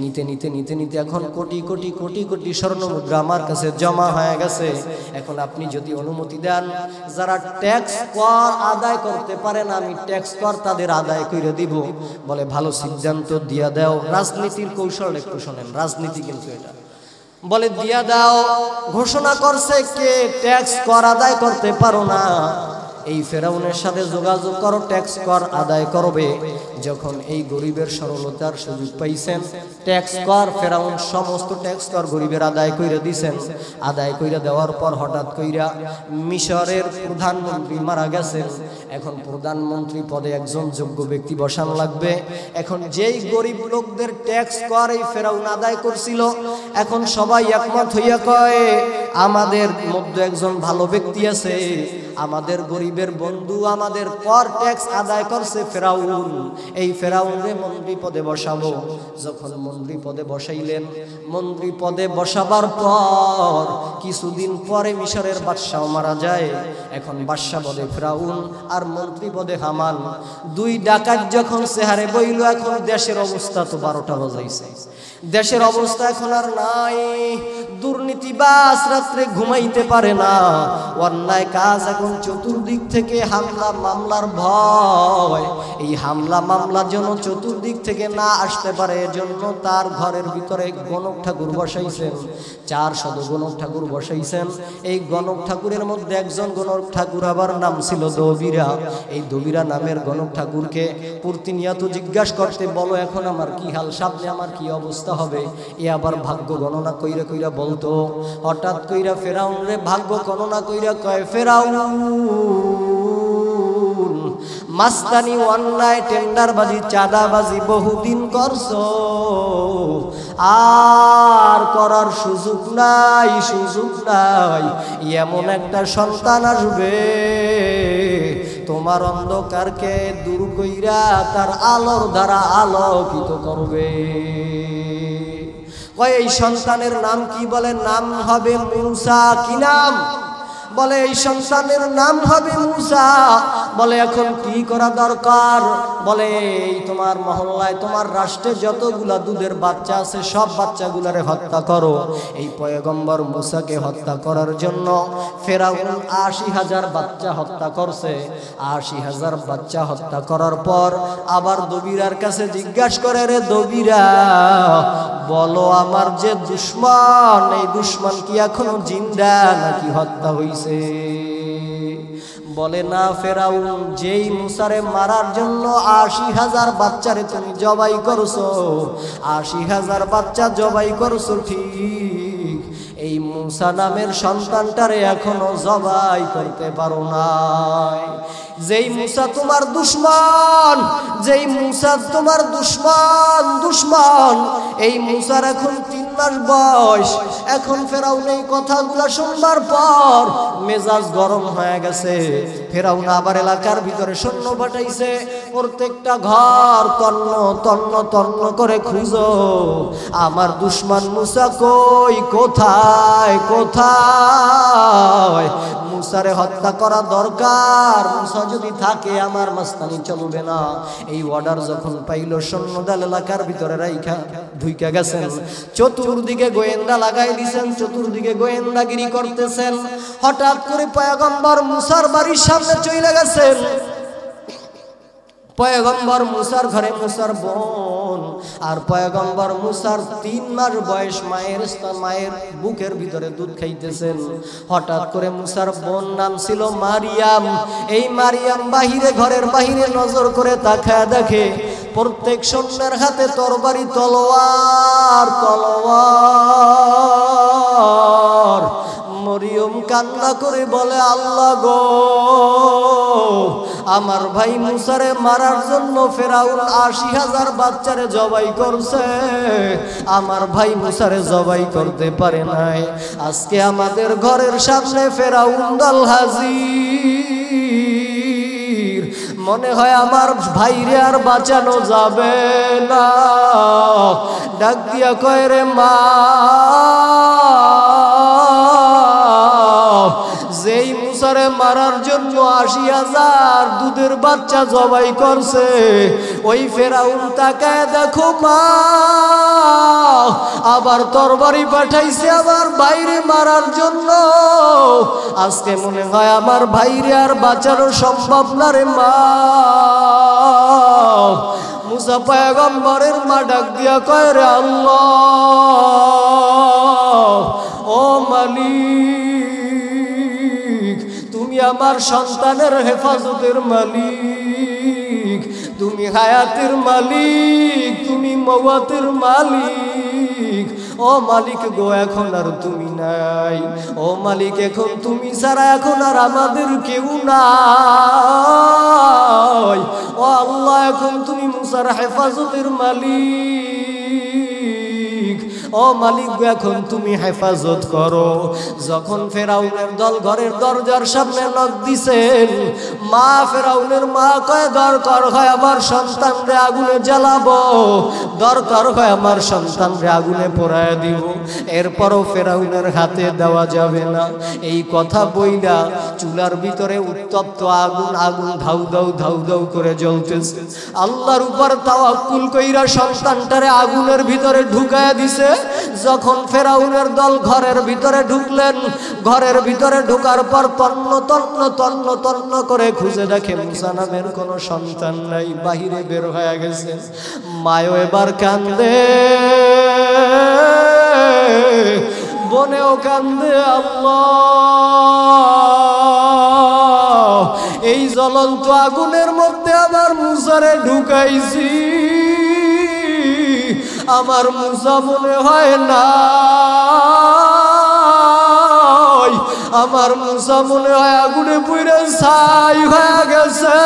নিতে এখন কোটি কোটি কোটি কোটি স্বর্ণ মুদ্রা আমার কাছে জমা হয়ে গেছে। এখন আপনি যদি অনুমতি দেন, যারা ট্যাক্স কর আদায় করতে পারেন আমি ট্যাক্স কর তাদের আদায় করে দিব। বলে, ভালো সিদ্ধান্ত দিয়া দাও। রাজনীতির কৌশল একটু শোনেন, রাজনীতি কিন্তু এটা। বলে, দিয়া দাও। ঘোষণা করছে কে ট্যাক্স কর আদায় করতে পারো না, এই ফেরাউনের সাথে যোগাযোগ করো, ট্যাক্স কর আদায় করবে। যখন এই গরিবের সরলতার সুযোগ পাইছেন, ট্যাক্স কর ফেরাউন সমস্ত ট্যাক্স কর গরিবের আদায় কইরা দিছেন। আদায় কইরা দেওয়ার পর হঠাৎ কইরা মিশরের প্রধানমন্ত্রী মারা গেছেন। এখন প্রধানমন্ত্রী পদে একজন যোগ্য ব্যক্তি বসান লাগবে। এখন যেই গরিব লোকদের ট্যাক্স কর এই ফেরাউন আদায় করছিল, এখন সবাই একমত হইয়া কয়, আমাদের মধ্যে একজন ভালো ব্যক্তি আছে, আমাদের গরিবের বন্ধু, আমাদের কর ট্যাক্স আদায় করছে ফেরাউন, এই ফেরাউনরে মন্ত্রী পদে বসাবো। যখন মন্ত্রী পদে বসাইলেন, মন্ত্রী পদে বসাবার পর কিছুদিন পরে মিশরের বাদশাহ মারা যায়। এখন বাদশাহ পদে ফেরাউন আর মন্ত্রী পদে হামান। 2 ডাকাত যখন চেহারে বইল, এখন দেশের অবস্থা তো 12টা বাজাইছে। দেশের অবস্থা এখন আর নাই। দুর্নীতিবাজ রাত্রে ঘুমাইতে পারে না, অন্যায় কাজ এখন চতুর্দিক থেকে হামলা মামলার ভয়। এই হামলা মামলার জন্য চতুর্দিক থেকে না আসতে পারে, এজন্য তার ঘরের ভিতরে গণক ঠাকুর বসাইছেন। 400 গণক ঠাকুর বসাইছেন। এই গণক ঠাকুরের মধ্যে একজন গণক ঠাকুর আবার নাম ছিল দবিরা। এই দবিরা নামের গণক ঠাকুরকে প্রতিনিয়ত জিজ্ঞাসা করতে, বলো এখন আমার কি হাল, সামনে আমার কি অবস্থা হবে। এ আবার ভাগ্য গণনা কইরা কইরা বলতো। হঠাৎ কইরা ফেরাউন রে ভাগ্য গণনা কইরা কয়, ফেরাউন মাস্তানি, অন্যায়, টেন্ডারবাজি, চাঁদাবাজি বহুদিন করছো, আর করার সুযোগ নাই। এমন একটা সন্তান আসবে তোমার অন্ধকারকে দূর কইরা তার আলোর দ্বারা আলোকিত করবে। কয় এই সন্তানের নাম কি? বলে নাম হবে মুসা। কি নাম? বলে এই সন্তানের নাম হবে মুসা। বলে এখন কি করা দরকার? বলে এই তোমার মহল্লায় তোমার রাষ্ট্রে যতগুলা দুধের বাচ্চা আছে সব বাচ্চাগুলারে হত্যা করো। এই পয়গম্বর মুসাকে হত্যা করার জন্য ফেরাউন ৮০,০০০ বাচ্চা হত্যা করছে। ৮০,০০০ বাচ্চা হত্যা করার পর আবার দবিরার কাছে জিজ্ঞাসা করে, রে দবিরা, বলো আমার যে দুশমন, এই দুশমন কি এখনো জিন্দা নাকি হত্যা হইছে? বলে না ফেরাউন, যেই মুসারে মারার জন্য ৮০,০০০ বাচ্চারে তুমি জবাই করছো, ৮০,০০০ বাচ্চা জবাই করছো ঠিক, এই মুসা নামের সন্তানটারে এখনো জবাই করতে পারো নাই। যেই মুসা তোমার দুশমন, যেই মুসা তোমার দুশমন, এই মুসার এখন ৩ মাস বয়স। এখন ফেরাউন এই কথাগুলো শুনবার পর মেজাজ গরম হয়ে গেছে। ফেরাউন আবার এলাকার ভিতরে সৈন্য পাঠাইছে, প্রত্যেকটা ঘর তন্ন তন্ন তন্ন করে খুঁজো, আমার দুশমন মুসা কই, কোথায় কোথায়? মুসারে হত্যা করা দরকার, মুসা যদি থাকে আমার মাস্তানি চলবে না। এই অর্ডার যখন পাইল সৈন্যদল এলাকার ভিতরে রাইখা ঢুইকা গেছেন, চতুর্দিকে গোয়েন্দা লাগাই দিছেন, চতুর্দিকে গোয়েন্দাগিরি করতেছেন। হঠাৎ করে পয়গম্বর মুসার বাড়ির সামনে চলে গেছেন। পয়গম্বর মুসার ঘরে মুসার বোন আর পয়গম্বর মুসার ৩ মাস বয়স মায়ের বুকের ভিতরে দুধ খাইতেছেন। হঠাৎ করে মুসার বোন নাম ছিল মারিয়াম। এই মারিয়াম ঘরের বাহিরে নজর করে তাকায় দেখে প্রত্যেক সৈন্যের হাতে তরবারি, তলোয়ার। মরিয়ম কান্না করে বলে, আল্লাহ গো, আমার ভাই মুসারে মারার জন্য ফেরাউন ৮০,০০০ বাচ্চারে জবাই করছে, আমার ভাই মুসারে জবাই করতে পারে নাই। আজকে আমাদের ঘরের সামনে ফেরাউন দল হাজির, মনে হয় আমার ভাইরে আর বাঁচানো যাবে না। ডাক দিয়া কয়, রে মা, যেই মুসারে মারার জন্য ৮০,০০০ দুধের বাচ্চা জবাই করছে, ওই ফেরাউন তাকায় দেখো মা, আবার তরবারি পাঠাইছে আমার ভাইরে মারার জন্য। আজকে মনে হয় আমার ভাইরে আর বাঁচানো সম্ভব না রে মা। মুসা পয়গম্বরের মা ডাক দিয়া কয়, রে আল্লাহ, ও মালিক, তুমি আমার সন্তানের হেফাজতের মালিক, তুমি হায়াতের মালিক, তুমি মওয়াতের মালিক। ও মালিক গো, এখন আর তুমি নাই। ও মালিক, এখন তুমি ছাড়া এখন আর আমাদের কেউ নাই। ও আল্লাহ, এখন তুমি মুসার হেফাজতের মালিক। ও মালিক গো, এখন তুমি হেফাজত করো। যখন ফেরাউনের দল ঘরের দরজার সামনে নক দিছেন, মা ফেরাউনের মা কয়, দরকার হয় আমার সন্তানরে আগুনে জ্বালাবো, দরকার হয় আমার সন্তানরে আগুনে পোড়ায় দিব, এরপরও ফেরাউনের হাতে দেওয়া যাবে না। এই কথা বইলা চুলার ভিতরে উত্তপ্ত আগুন, আগুন ধাউ দাউ ধাউ দাউ করে জ্বলতেছে। আল্লাহর উপর তাওয়াক্কুল কইরা সন্তানটারে আগুনের ভিতরে ঢুকায়া দিছে। যখন ফেরাউনের দল ঘরের ভিতরে ঢুকলেন, ঘরের ভিতরে ঢুকার পর তন্ন তন্ন তন্ন তন্ন করে খুঁজে দেখে মুসা নামের কোনো সন্তান নাই, বাহিরে বের হয়ে গেছে। মায়ও এবার কান্দে, বনেও কান্দে, আল্লাহ, এই জ্বলন্ত আগুনের মধ্যে আমার মুসারে ঢুকাইছি, আমার মুসা মনে হয় না, আমার মুসা মনে হয় আগুনে পুড়ে ছাই হয়ে গেছে।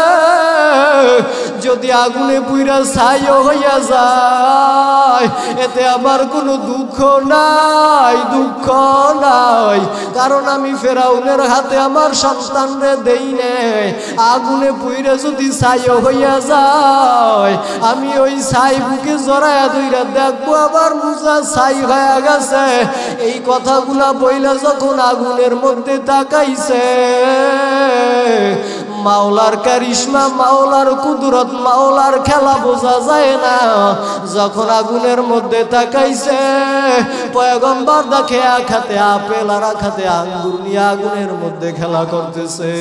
যদি আগুনে পুইরা ছাই হইয়া যায় এতে আমার কোনো দুঃখ নাই, দুঃখ নাই। কারণ আমি ফেরাউনের হাতে আমার সন্তানরে দেই নাই। আগুনে পুইরা যদি ছাই হইয়া যায় আমি ওই ছাই বুকে জড়ায়া ধইরা দেখবো আবার মুসা ছাই হয়ে গেছে। এই কথাগুলা বইলা যখন আগুনের মধ্যে তাকাইছে মাওলার কারিশমা, মাওলার কুদরত, মাওলার খেলা বোঝা যায় না। যখন আগুনের মধ্যে তাকাইছে পয়গম্বর দেখে এক হাতে আপেল আর এক হাতে আঙ্গুর নিয়ে আগুনের মধ্যে খেলা করতেছে।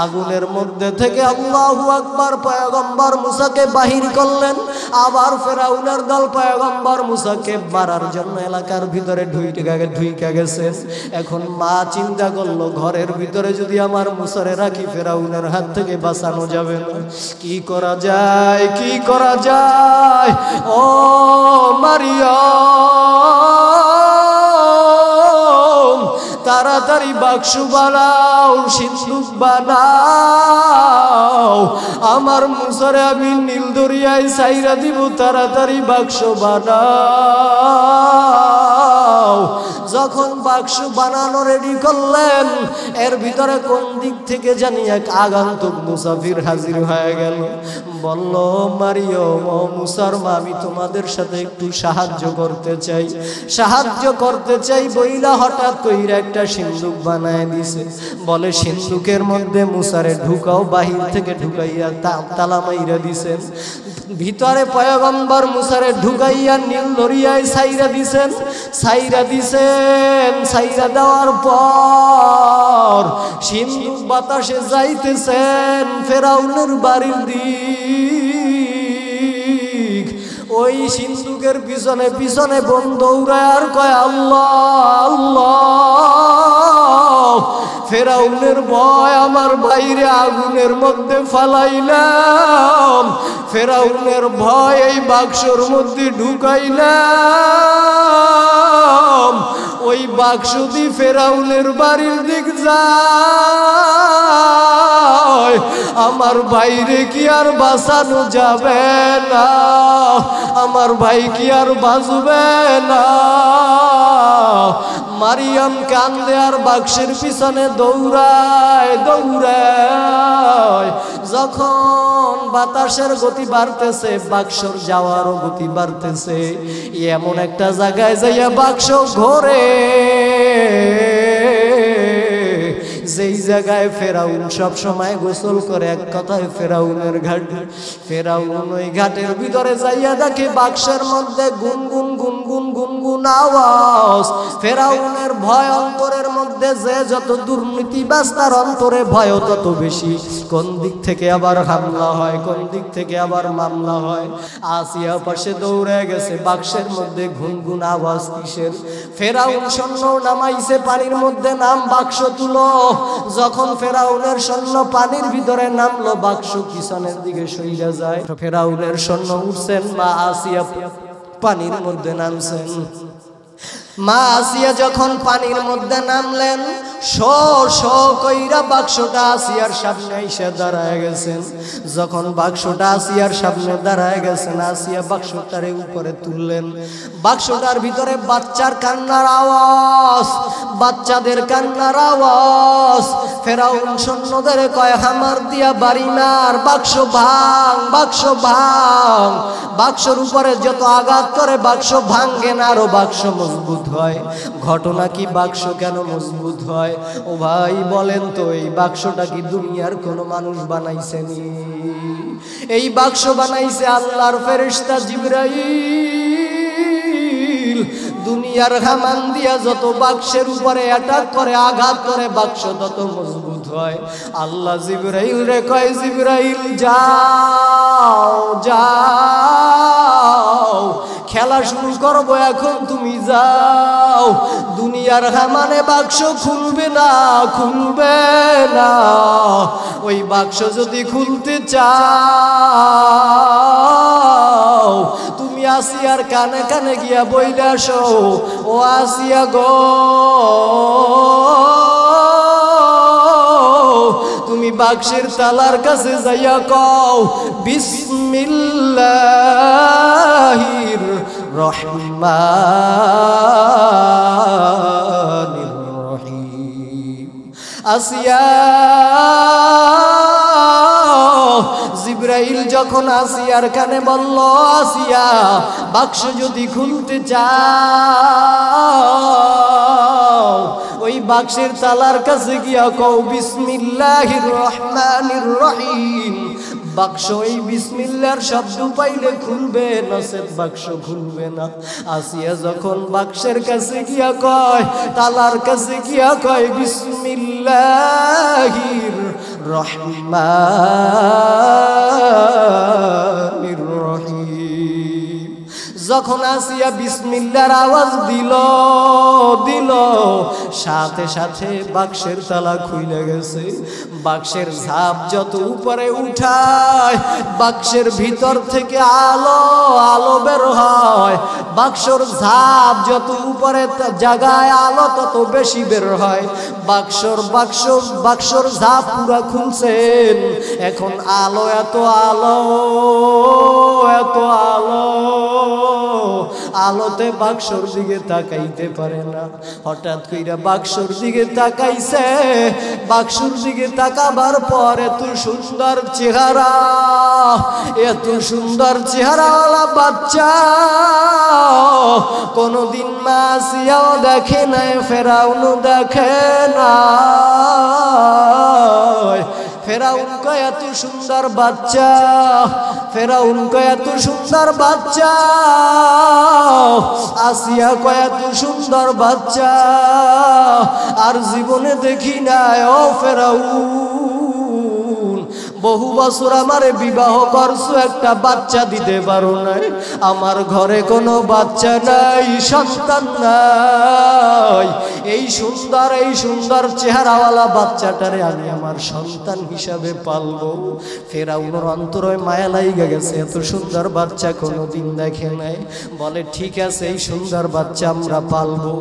আগুনের মধ্যে থেকে আল্লাহু আকবার পয়গম্বর মুসাকে বাহির করলেন। আবার ফেরাউনের দল পয়গম্বর মুসাকে মারার জন্য এলাকার ভিতরে ঢুইকা গেছেন। এখন মা চিন্তা করলো ঘরের ভিতরে যদি আমার মুসারে রাখি ফেরাউনের হাত থেকে বাঁচানো যাবে না, কি করা যায়, কি করা যায়? ও মারিয়াম তাড়াতাড়ি বাক্স বানাও, সিন্দুক বানাও, আমার মুসারে আমি নীল দরিয়ায় ছাইরা দিব, তাড়াতাড়ি বাক্স বানাও। যখন বাক্স বানানো রেডি করলেন এর ভিতরে কোন দিক থেকে জানি এক আগন্তুক মুসাফির হাজির হয়ে গেল। বলল মারিয়াম, ও মুসার মা, আমি তোমাদের সাথে একটু সাহায্য করতে চাই, সাহায্য করতে চাই বইলা হঠাৎ কইরা একটা সিন্দুক বানায় দিছে। বলে সিন্দুকের মধ্যে মুসারে ঢুকাও, বাহির থেকে ঢুকাইয়া তালা মাইরা দিছেন। ভিতরে পয়গম্বর মুসারে ঢুকাইয়া নীল দরিয়ায় ছাইরা দিছেন। ছাইরা দিছেন, ছাইরা দেওয়ার পর সিন্দুক বাতাসে যাইতেছেন ফেরাউনের বাড়ির দিক। ওই সিন্দুকের পিছনে পিছনে বন্ধু উড়ায় আর কয় আল্লাহ আল্লাহ। ফেরাউনের ভয় আমার বাইরে আগুনের মধ্যে ফালাইলাম, ফেরাউনের ভয় এই বাক্সর মধ্যে ঢুকাইলাম। ওই বাক্স দিয়ে ফেরাউনের বাড়ির দিক যায়, আমার বাইরে কি আর বাঁচানো যাবে না, আমার ভাই কি আর বাঁচবে না। মারিয়াম কান্দে আর বাক্সের পিছনে দৌড়ায় দৌড়ায়। যখন বাতাসের গতি বাড়তেছে বাক্সর যাওয়ারও গতি বাড়তেছে, এমন একটা জায়গায় যাইয়া বাক্স ঘোরে যেই জায়গায় ফেরাউন সব সময় গোসল করে, এক কথায় ফেরাউনের ঘাট। ফেরাউন ওই ঘাটের ভিতরে যাইয়া দেখে বাক্সের মধ্যে গুনগুন গুনগুন গুনগুন আওয়াজ। ফেরাউনের ভয় অন্তরের মধ্যে, যে যত দুর্নীতিবাজ তার অন্তরে ভয় তত বেশি। কোন দিক থেকে আবার হামলা হয়, কোন দিক থেকে আবার মামলা হয়। আসিয়া পাশে দৌড়ে গেছে, বাক্সের মধ্যে গুনগুন আওয়াজ কিসের? ফেরাউন সৈন্য নামাইছে পানির মধ্যে, নাম বাক্স তুলো। যখন ফেরাউনের সৈন্য পানির ভিতরে নামলো বাক্স পিছনের দিকে সইরা যায়। ফেরাউনের সৈন্য উঠছেন, মা আসিয়া পানির মধ্যে নামছেন। মা আসিয়া যখন পানির মধ্যে নামলেন কইরা বাক্সটা আসিয়ার সামনে এসে দাঁড়ায় গেছেন। যখন বাক্সটা আসিয়ার সামনে দাঁড়ায় গেছেন আসিয়া বাক্সটারে উপরে তুললেন। বাক্সটার ভিতরে বাচ্চার কান্নার আওয়াজ, বাচ্চাদের কান্নার আওয়াজ। ফেরাউন সৈন্যদের কয় হামার দিয়া বাড়ি মার, বাক্স ভাঙ, বাক্স ভাঙ। বাক্সর উপরে যত আঘাত করে বাক্স ভাঙ্গে না, আরো বাক্স মজবুত হয়। ঘটনা কি, বাক্স কেন মজবুত হয়? ও ভাই বলেন তো, এই বাক্সটা কি দুনিয়ার কোনো মানুষ বানাইছেনি? এই বাক্স বানাইছে আল্লাহর ফেরেশতা জিবরাইল। দুনিয়ার হামান দিয়া যত বাক্সের উপরে অ্যাটাক করে, আঘাত করে, বাক্স তত মজবুত হয়। আল্লাহ জিবরাইল রে কয়, জিবরাইল যাও যাও, খেলা শুরু করবো এখন, তুমি যাও। দুনিয়ার হামানে বাক্স খুলবে না, খুলবে না। ওই বাক্স যদি খুলতে চাও তুমি আসিয়ার কানে কানে গিয়া বইলে আসো, ও আসিয়া গো, তুমি বাক্সের তালার কাছে যাইয়া কও বিসমিল্লাহির রহমানির রহিম। আসিয়া জিবরাইল যখন আসিয়ার কানে বলল, আসিয়া বাক্স যদি খুলতে চাও ওই বাক্সের তালার কাছে গিয়া কও বিসমিল্লাহির রহমানির রহিম। বাক্স এই বিসমিল্লাহর শব্দ পাইলে খুলবে, নচেত বাক্স খুলবে না। আসিয়া যখন বাক্সের কাছে গিয়া কয়, তালার কাছে গিয়া কয় বিসমিল্লাহির রহমানির রহিম। যখন আসিয়া বিসমিল্লাহর আওয়াজ দিল সাথে সাথে বাক্সের তালা খুলে গেছে। বাক্সের ঝাপ যত উপরে উঠায় বাক্সের ভিতর থেকে আলো বের হয়। বাক্সর ঝাপ যত উপরে জায়গায় আলো তত বেশি বের হয়। বাক্সর ঝাপ পুরা খুলছেন, এখন এত আলো আলোতে বাক্সর দিকে তাকাইতে পারে না। হঠাৎ কইরা বাক্সর দিকে তাকাইছে, বাক্সর দিকে তাকাবার পর এত সুন্দর চেহারাওয়ালা বাচ্চা কোনদিন মা আসিয়াও দেখে নাই, ফেরাউনও দেখে না। ফেরাউন কয় এত সুন্দর বাচ্চা, আসিয়া কয় এত সুন্দর বাচ্চা আর জীবনে দেখি নাই। ও ফেরাউন, বহু বছর আমারে বিবাহ করছো, একটা বাচ্চা দিতে পারো নাই। আমার ঘরে কোনো বাচ্চা নাই, সন্তান নাই। এই সুন্দর চেহারাওয়ালা বাচ্চাটারে আমি আমার সন্তান হিসাবে পালবো। ফেরাউনের অন্তরে মায়া লাইগা গেছে, এত সুন্দর বাচ্চা কোনোদিন দেখে নাই। বলে ঠিক আছে, এই সুন্দর বাচ্চা আমরা পালবো।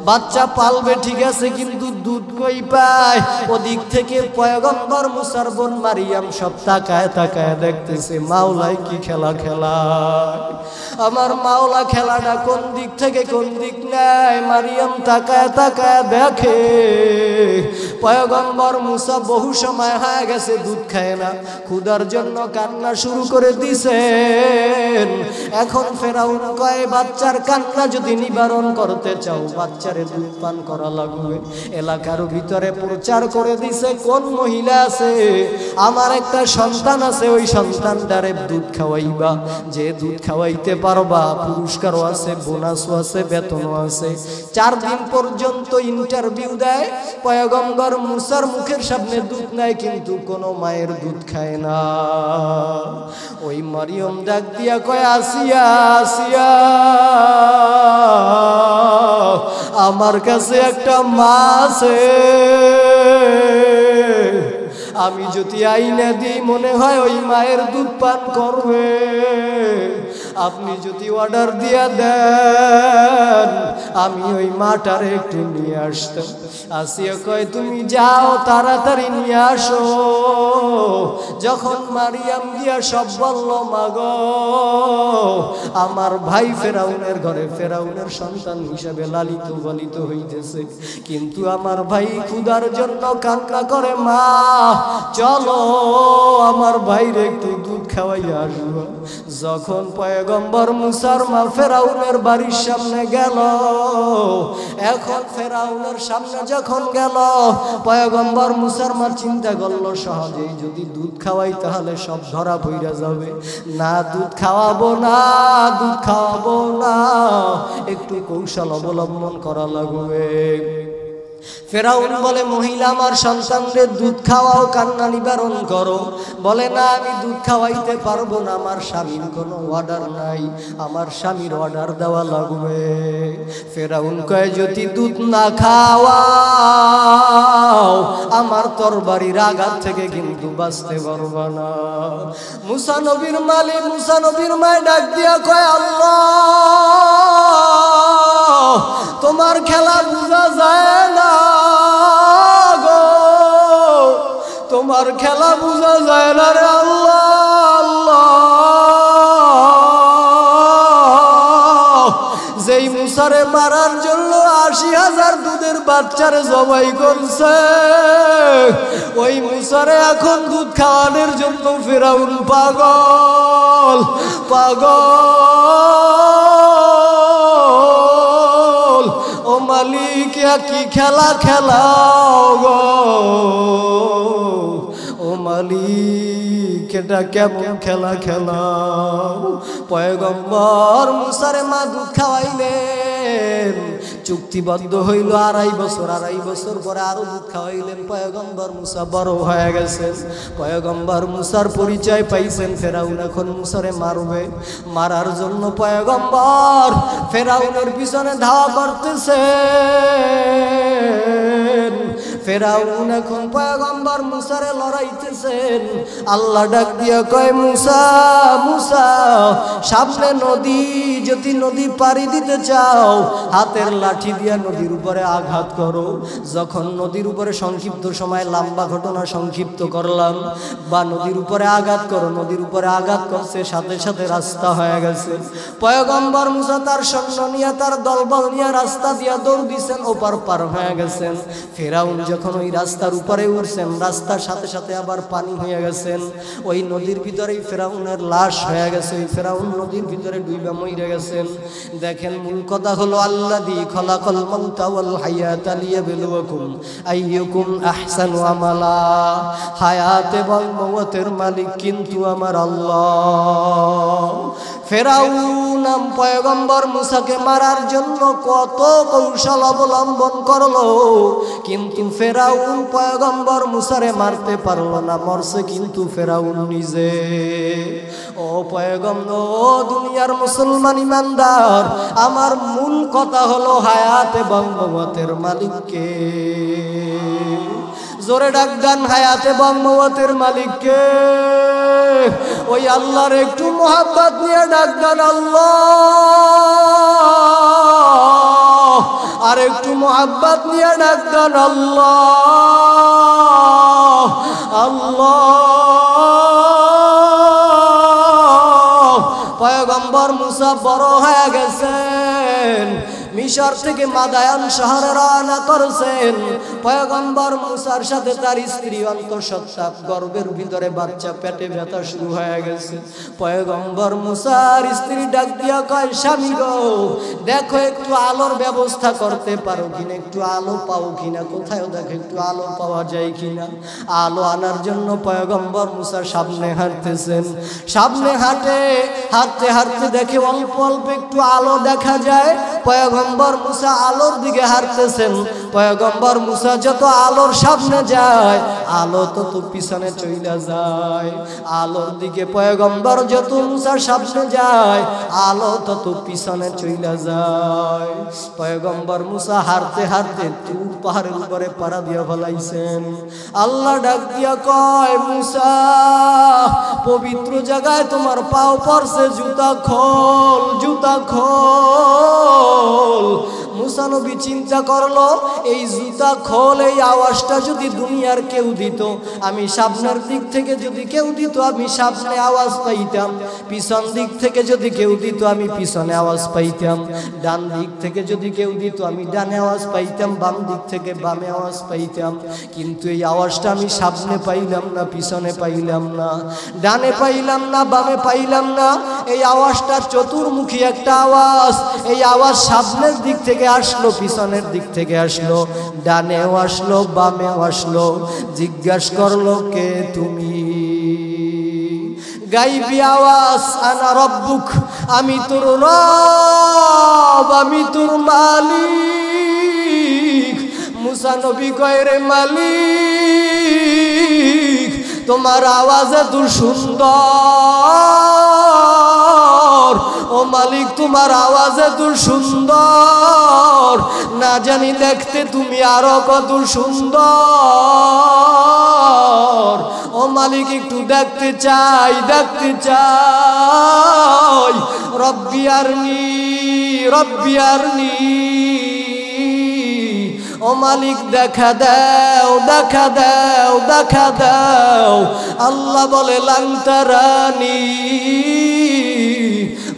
বাচ্চা পালবে ঠিক আছে, কিন্তু দুধ কই পায়? ওদিক থেকে পয়গম্বর মুসার বোন মারিয়াম সব তাকায় দেখতেছে মাওলাই কি খেলা আমার মাওলা খেলাটা কোন দিক থেকে কোন দিক নেয়। মারিয়াম তাকায় দেখে পয়গম্বর মুসা বহু সময় হয়ে গেছে দুধ খায় না, ক্ষুধার জন্য কান্না শুরু করে দিছেন। এখন ফেরাউন কয় বাচ্চার কান্না যদি নিবারণ করতে চাও বাচ্চারে দুধ পান করা লাগবে। এলাকার ভিতরে প্রচার করে দিছে কোন মহিলা আছে আমার একটা সন্তান আছে, ওই সন্তানটারে দুধ খাওয়াইবা। যে দুধ খাওয়াইতে পারবা পুরস্কারও আছে, বোনাসও আছে, বেতনও আছে। 4 দিন পর্যন্ত ইন্টারভিউ দেয়। পয়গম্বর মুসার মুখের সামনে দুধ নেয়, কিন্তু কোনো মায়ের দুধ খায় না। ওই মারিয়ম ডাক দিয়া কয় আসিয়া আমার কাছে একটা মা আছে, আমি যদি আইনা দিই মনে হয় ওই মায়ের দুধ পান করবে। আপনি যদি অর্ডার দিয়া দেন আমি ওই মাটারে একটু নিয়ে আসতাম। আসিয়া কয় তুমি যাও তাড়াতাড়ি নিয়ে আসো। যখন মারিয়াম গিয়া সব বলল, মাগো আমার ভাই ফেরাউনের ঘরে ফেরাউনের সন্তান হিসেবে লালিত পালিত হইতেছে, কিন্তু আমার ভাই ক্ষুধার জন্য কান্না করে, মা চলো আমার ভাইরে একটু দুধ খাওয়াইয়া আসবো। যখন পয়গম্বর মুসার মা ফেরাউনের বাড়ির সামনে গেল, এখন ফেরাউনের সামনে যখন গেল পয়গম্বর মুসার মা চিন্তা করলো সহজেই যদি দুধ খাওয়াই তাহলে সব ধরা পইরা যাবে। না দুধ খাওয়াবো না, একটু কৌশল অবলম্বন করা লাগবে। ফেরাউন বলে মহিলা আমার সন্তানদের দুধ খাওয়াও, কান্না নিবারণ করো। বলে না আমি দুধ খাওয়াইতে পারবো না, আমার স্বামীর কোনো অর্ডার নাই, আমার স্বামীর অর্ডার দেওয়া লাগবে। ফেরাউন কয় যদি দুধ না খাওয়াও আমার তরবারির আঘাত থেকে কিন্তু বাঁচতে পারবা না। মুসা নবীর মায় ডাক দিয়া কয় আল্লাহ তোমার খেলা বোঝা যায় না গো, তোমার খেলা বুঝা যায় না রে আল্লাহ আল্লাহ। যেই মুসারে মারার জন্য ৮০,০০০ দুধের বাচ্চারে জবাই করছে, ওই মুসারে এখন দুধ খাওয়ানোর জন্য ফেরাউন পাগল পাগল। ও মালিক কি খেলা খেলাও গো, ও মালিক এটা কেমন খেলা খেলাও। পয়গম্বর মুসারে মা দুধ খাওয়াইলেন, চুক্তিবদ্ধ হইল ২.৫ বছর। ২.৫ বছর পরে আরো দুধ খাওয়াইলেন। পয়গম্বর মুসা বড় হয়ে গেছেন। পয়গম্বর মুসার পরিচয় পাইছেন। ফেরাউন এখন মুসারে মারবে। মারার জন্য পয়গম্বর ফেরাউনের পিছনে ধাওয়া করতেছে। ফেরাউন এখন পয়গম্বর মুসারে লড়াইতেছেন। আল্লাহ ডাক দিয়া কয় মুসা মুসা, সামনে নদী, যদি নদী পাড়ি দিতে চাও হাতের লাঠি দিয়া নদীর উপরে আঘাত করো। যখন নদীর উপরে সংক্ষিপ্ত সময়, লম্বা ঘটনা সংক্ষিপ্ত করলাম, বা নদীর উপরে আঘাত করো। নদীর উপরে আঘাত করছে, সাথে সাথে রাস্তা হয়ে গেছে। পয়গম্বর মুসা তার সৈন্য নিয়ে, তার দলবল নিয়ে রাস্তা দিয়া দৌড় দিচ্ছেন, ওপার পার হয়ে গেছেন। ফেরাউন যখন ওই রাস্তার উপরে উঠছেন, রাস্তার সাথে সাথে আবার পানি হয়ে গেছেন। ওই নদীর ভিতরেই ফেরাউনের লাশ হয়ে গেছে। ওই ফেরাউন নদীর ভিতরে ডুইবা মরে গেছেন। দেখেন মূল কথা হলো আল্লাযী খালাকাল মাউতা ওয়াল হায়াতা লিয়াবলুয়াকুম আইয়ুকুম আহসানু আমালা। হায়াত এবং মওতের মালিক কিন্তু আমার আল্লাহ। ফেরাউন পয়গম্বর মুসাকে মারার জন্য কত কৌশল অবলম্বন করলো, কিন্তু ফেরাউন পয়গম্বর মুসারে মারতে পারলো না। মরছে কিন্তু ফেরাউন নিজে। ও পয়গম্বর, দুনিয়ার মুসলমান ইমানদার, আমার মূল কথা হলো হায়াত এবং মওতের মালিককে। জোরে ডাক দেন, হায়াত এবং মওতের মালিককে। ওই আল্লাহর একটু মোহাব্বত নিয়ে ডাক দেন আল্লাহ, আর একটু মোহাব্বত নিয়ে ডাক দেন আল্লাহ আল্লাহ। পয়গম্বর মুসা বড় হয়ে গেছেন, মিশর থেকে মাদায়ান শহরে রওনা করেছেন। পয়গম্বর মুসার সাথে তার স্ত্রী অন্তঃসত্ত্বা, গর্ভের ভিতরে বাচ্চা, পেটে ব্যথা শুরু হয়ে গেছে। পয়গম্বর মুসার স্ত্রী ডাক দিয়া কয়, স্বামী গো, দেখো একটু আলোর ব্যবস্থা করতে পারো কিনা, একটু আলো পাও কিনা, কোথায় দেখো একটু আলো পাওয়া যায় কিনা। আলো আনার জন্য পয়গম্বর মুসা সামনে হাঁটতেছেন। সামনে হাঁটতে হাঁটতে দেখে অল্প অল্প একটু আলো দেখা যায়। পয়গম্বর মুসা আলোর দিকে হাঁটতেছেন। পয়গম্বর মুসা যত আলোর সামনে যায়, আলো তত পিছনে চলে যায়। আলোর দিকে পয়গম্বর যত মুসার সামনে যায়, আলো তত পিছনে চলে যায়। পয়গম্বর মুসা হাঁটতে হাঁটতে তুর পাহাড়ের উপরে পাড়া দিয়া ফেলাইছেন। আল্লাহ ডাক দিয়া কয়, মুসা, পবিত্র জায়গায় তোমার পাও পড়ছে, জুতা খোল, জুতা খোল। মুসা নবী চিন্তা করলো, এই জুতা খোল, এই আওয়াজটা যদি দুনিয়ার কেউ দিত, আমি সামনের দিক থেকে যদি কেউ দিত আমি সামনে আওয়াজ পাইতাম, পিছন দিক থেকে যদি কেউ দিত আমি পিছনে আওয়াজ পাইতাম, ডান দিক থেকে যদি কেউ দিত আমি ডানে আওয়াজ পাইতাম, বাম দিক থেকে বামে আওয়াজ পাইতাম। কিন্তু এই আওয়াজটা আমি সামনে পাইলাম না, পিছনে পাইলাম না, ডানে পাইলাম না, বামে পাইলাম না। এই আওয়াজটা চতুর্মুখী একটা আওয়াজ। এই আওয়াজ সামনের দিক থেকে আসলো, পিছনের দিক থেকে আসলো, ডানেও আসলো, বামেও আসলো। জিজ্ঞাসা করলো, কে তুমি? গাইবি আওয়াজ, আনা রব্বুক, আমি তোর রব, আমি তোর মালিক। মুসা নবী কয়, রে মালিক, তোমার আওয়াজ এত সুন্দর, ও মালিক তোমার আওয়াজ এত সুন্দর, না জানি দেখতে তুমি আরো কত সুন্দর। ও মালিক একটু দেখতে চাই, দেখতে চাই। রব্বি আরনি, রব্বি আরনি, ও ও মালিক দেখা দাও, দেখা দাও, দেখা দাও। আল্লাহ বলে লান তারানি,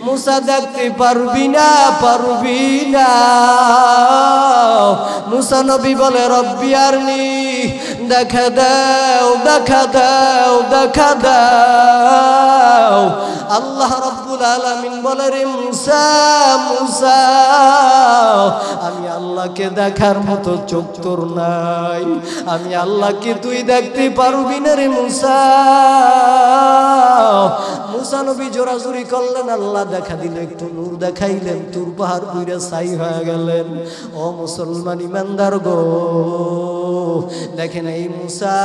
মুসা দেখতে পারবি না, পারবি না। মুসা নবী বলে রব্বি আরনি, দেখা দাও, দেখা দাও, দেখা দাও। আল্লাহ রাব্বুল আলামিন বলে রে মুসা, মুসা আমি আল্লাহকে দেখার মতো চোখ তোর নাই, আমি আল্লাহকে তুই দেখতে পারবি না রে মুসা। মুসা নবী জোরাজুরি করলেন, আল্লাহ দেখা দিল, একটু নূর দেখাইলেন, তুর পাহাড় পুইরা ছাই হয়ে গেলেন। ও মুসলমান ইমানদার গো, দেখেন এই মুসা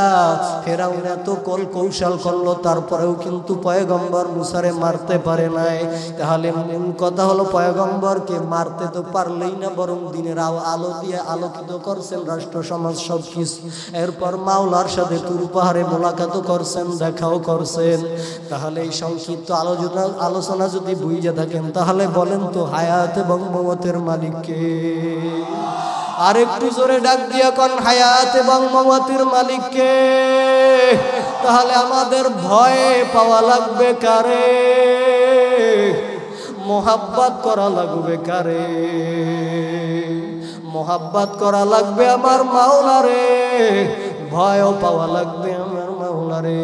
ফেরাউন এত কৌশল করলো, তারপরেও কিন্তু পয়গম্বর মুসারে মারতে পারে নাই। তাহলে মূল কথা হলো পয়গম্বরকে মারতে তো পারলেই না, বরং দিনের আলো দিয়ে আলোকিত করছেন রাষ্ট্র সমাজ সবকিছু। এরপর মাওলার সাথে তুর পাহাড়ে মোলাকাতও করছেন, দেখাও করছেন। তাহলে এই সংক্ষিপ্ত আলোচনা যদি বুঝে থাকেন, তাহলে বলেন তো হায়াত এবং মওতের মালিককে? আর একটু জোরে ডাক দিয়া কোন হায়াত এবং মওতের মালিককে? তাহলে আমাদের ভয় পাওয়া লাগবে কারে? মোহাব্বত করা লাগবে কারে? মোহাব্বত করা লাগবে আমার মাওলারে, ভয়ও পাওয়া লাগবে আমার মাওলারে।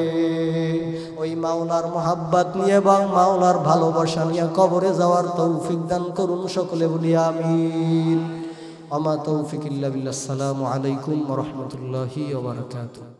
ওই মাওলার মোহাব্বত নিয়ে এবং মাওলার ভালোবাসা নিয়ে কবরে যাওয়ার তৌফিক দান করুন সকলে, বলি আমিন। আমা তৌফিক ইল্লা বিল্লাহ। আসসালামু আলাইকুম ওয়া রাহমাতুল্লাহি ওয়া বারাকাতুহু।